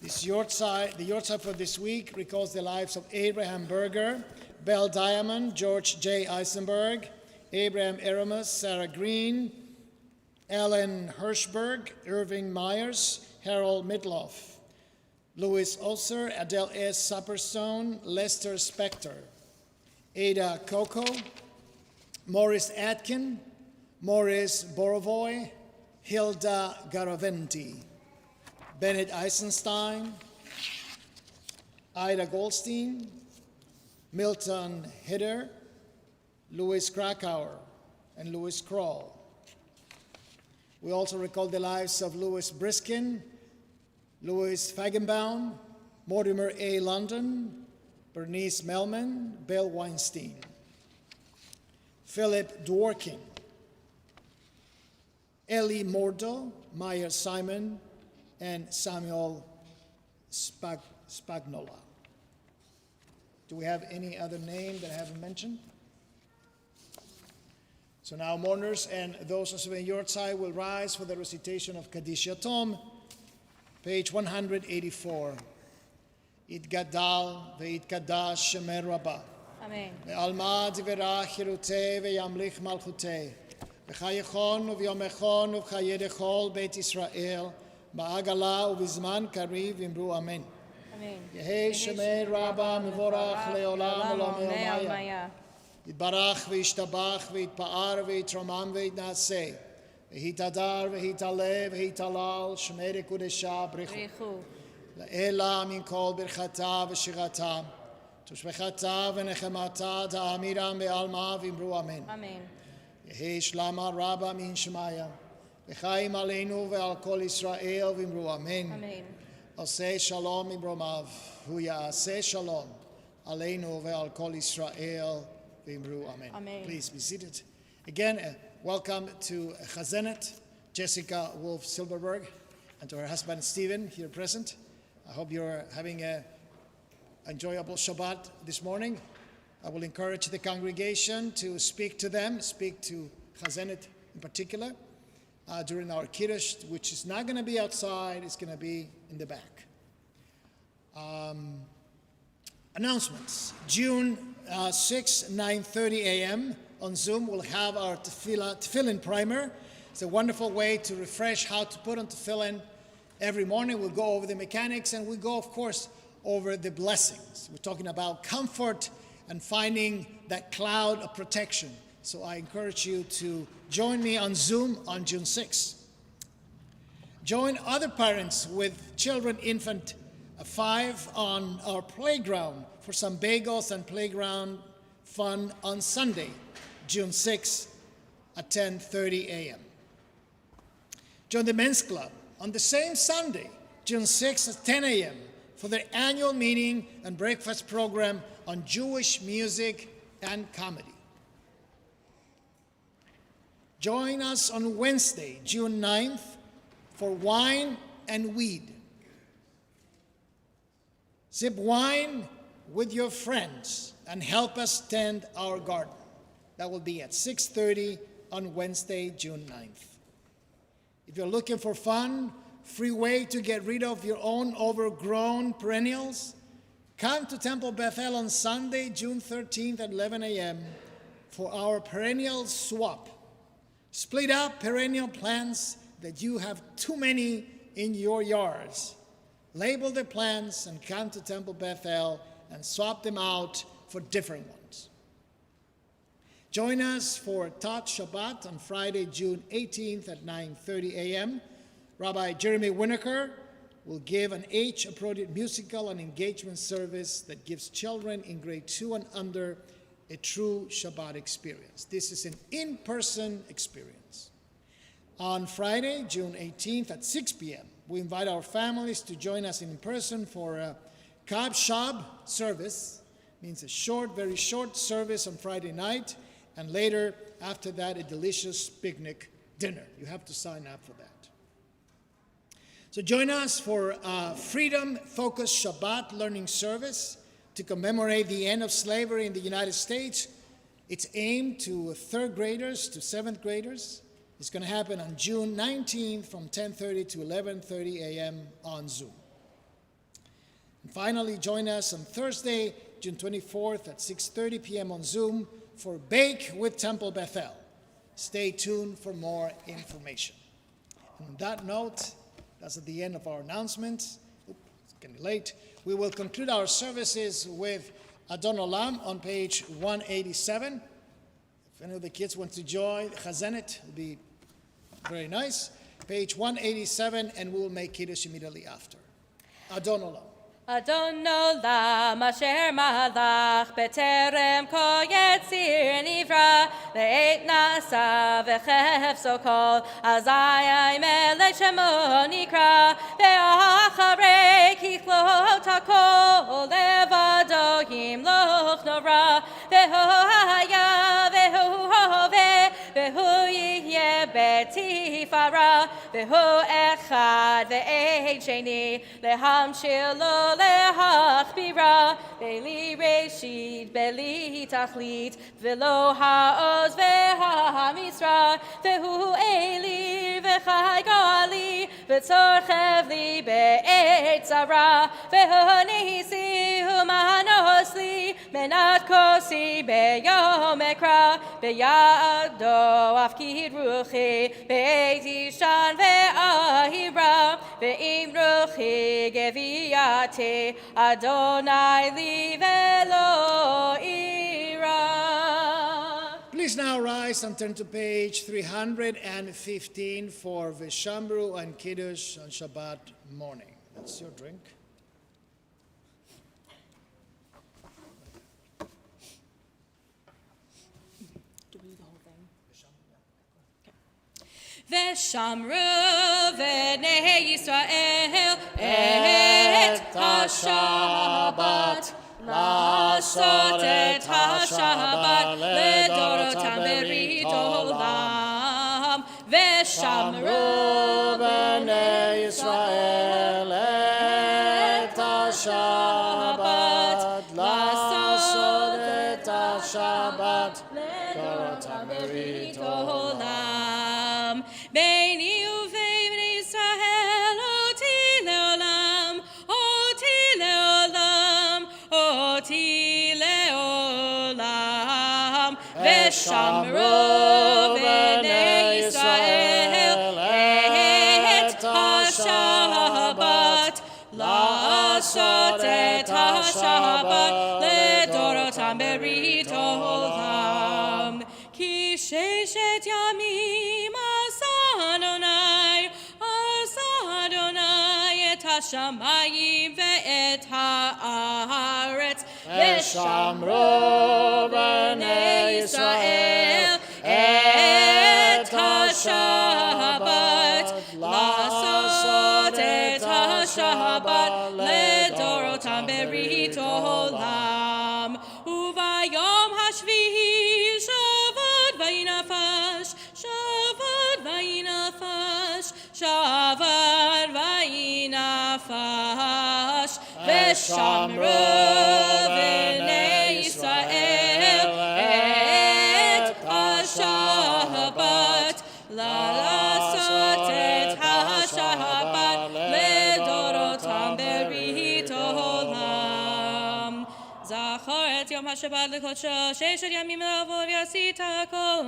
The Yortzeit for this week recalls the lives of Abraham Berger, Belle Diamond, George J. Eisenberg, Abraham Eramus, Sarah Green, Ellen Hirschberg, Irving Myers, Harold Midloff, Louis Oser, Adele S. Supperstone, Lester Spector, Ada Coco, Maurice Atkin, Maurice Borovoy, Hilda Garaventi, Bennett Eisenstein, Ida Goldstein, Milton Hider, Louis Krakauer, and Louis Kroll. We also recall the lives of Louis Briskin, Louis Fagenbaum, Mortimer A. London, Bernice Melman, Bill Weinstein, Philip Dworkin, Ellie Mordo, Meyer Simon, and Samuel Spagnola. Do we have any other name that I haven't mentioned? So now mourners and those of the Yortzeit will rise for the recitation of Kaddish Yatom, page 184. Itgadal ve'itgadash shemer rabba. Amen. Ve'alma divrach chirutei ve'yamlich malchutei. V'chayechon u'v'yomechon u'v'chayedechol Beit Yisrael. Ba'agala ubizman kariv imru amen. Amen. Yehei shemei rabba mevorach leolam olomei omaya. Yitbarach v'yishtabach v'yitpa'ar v'yitromam v'yitnaseh. והיא תדר והיא תעלה והיא תלל, שמי קודשה ברכו. בריחו. לאלה מן כל ברכתה ושירתה, תושבחתה ונחמתה תעמידם בעלמא ואמרו אמן. אמן. יהי שלמה רבה מן שמיה, וחיים עלינו ועל כל ישראל ואמרו אמן. אמן. עושה שלום ממרומיו, הוא יעשה שלום עלינו ועל כל ישראל ואמרו amen. Amen. Please be seated. Again, welcome to Chazenet, Jessica Silverberg, and to her husband Stephen here present. I hope you're having an enjoyable Shabbat this morning. I will encourage the congregation to speak to them, speak to Chazenet in particular, during our Kiddush, which is not going to be outside, it's going to be in the back. Announcements. June 6, 9:30 a.m. on Zoom, we'll have our tefillin primer. It's a wonderful way to refresh how to put on tefillin. Every morning we'll go over the mechanics and we go, of course, over the blessings. We're talking about comfort and finding that cloud of protection. So I encourage you to join me on Zoom on June 6th. Join other parents with children, infant 5, on our playground for some bagels and playground fun on Sunday, June 6th at 10:30 a.m. Join the Men's Club on the same Sunday, June 6th at 10 a.m. for their annual meeting and breakfast program on Jewish music and comedy. Join us on Wednesday, June 9th, for wine and weed. Sip wine with your friends and help us tend our garden. That will be at 6:30 on Wednesday, June 9th. If you're looking for fun, free way to get rid of your own overgrown perennials, come to Temple Bethel on Sunday, June 13th at 11 a.m. for our perennial swap. Split up perennial plants that you have too many in your yards. Label the plants and come to Temple Bethel and swap them out for different ones. Join us for Tat Shabbat on Friday, June 18th at 9:30 a.m. Rabbi Jeremy Winokur will give an age-appropriate musical and engagement service that gives children in grade 2 and under a true Shabbat experience. This is an in-person experience. On Friday, June 18th at 6 p.m., we invite our families to join us in person for a Kab Shab service, means a short, very short service on Friday night, and later, after that, a delicious picnic dinner. You have to sign up for that. So join us for a freedom-focused Shabbat learning service to commemorate the end of slavery in the United States. It's aimed to 3rd graders to 7th graders. It's going to happen on June 19th from 10:30 to 11:30 a.m. on Zoom. And finally, join us on Thursday, June 24th at 6:30 p.m. on Zoom for Bake with Temple Bethel. Stay tuned for more information. And on that note, that's at the end of our announcements. It's getting late. We will conclude our services with Adon Olam on page 187. If any of the kids want to join Chazenet, it'll be very nice. Page 187, and we'll make Kiddush immediately after. Adon Olam. Adon olam asher malach beterem kol yetzir nivra le'et nasa v'chefso kol azai melech shemo nikra ve'acharei kichlot hakol levado yimloch nora ve'hu haya ve'hu hove ve'hu yihyeh betifara ve'hu echad ve'eid sheni lehamshil lo lehachbira beli reshit beli tachlit velo haoz vehamisra vehu eli vechai gali v'tzorchev li be'et zara vehu nisi humanos li menat kosi beyom ekra beyado afkid ruchi be'et ishan ve'ahira ve'im ruchi geviyate Adonai li velo ira. Please Please now rise and turn to page 315 for Vishamru and Kiddush on Shabbat morning. That's your drink. Do we do the whole thing? Veshamru v'nei Yisrael et ha-Shabbat לעשות את השבת לדורותם ברית עולם ושמרו בני ישראל את השבת לעשות את השבת לדורותם ברית עולם ביני ובין ישראל אותי לעולם אותי לעולם אותי לעולם ושמרו בני ישראל את השבת לעשות את השבת לדורותם ברית עולם כי ששת ימים עשה אדוני את השמיים ואת הארץ ושמרו בני ישראל את השבת לעשות את השבת לדורותם ברית עולם וביום השביעי שבת וינפש שבת וינפש שבת וינפש ושמרו בני ישראל את השבת לעשות את השבת לדורותם ברית עולם זכור את יום השבת לקודשו ששת ימים לעבוד ועשית כל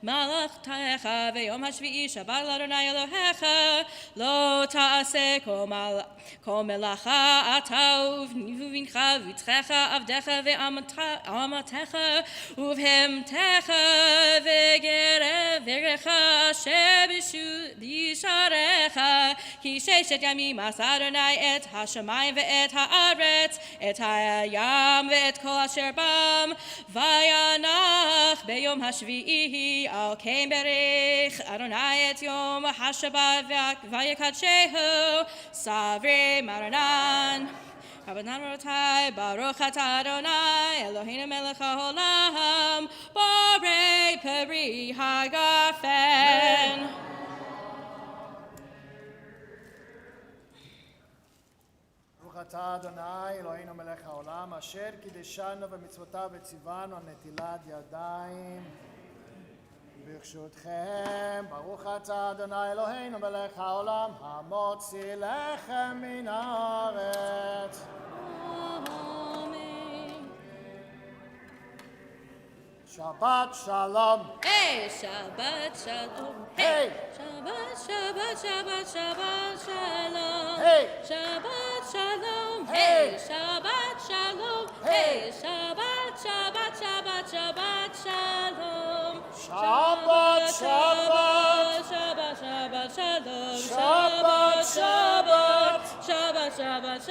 מלאכתך ויום השביעי שבת לאדוני אלוהיך לא תעשה כל מלאכה אתה ובנך ובצאתך עבדיך ואמתך ובהמתך וגרך אשר בשעריך כי ששת ימים עשה אדוני את השמיים ואת הארץ את הים ואת כל אשר בם וינח ביום השביעי על כן ברך אדוני את יום השבת ויקדשהו סברי מרנן רבנן רבותי ברוך אתה אדוני אלוהינו מלך העולם בורא פרי הגפן ברוך אתה אדוני אלוהינו מלך העולם אשר קידשנו במצוותיו וציוונו על נטילת ידיים ברשותכם ברוך אתה אדוני אלוהינו מלך העולם המוציא לחם מן הארץ שבת שלום היי שבת שלום היי שבת שבת שבת שבת שלום היי שבת שלום היי שבת שלום היי שבת שבת שבת שבת שלום שבת שבת שבת שבת שלום שבת שבת שבת שבת שבת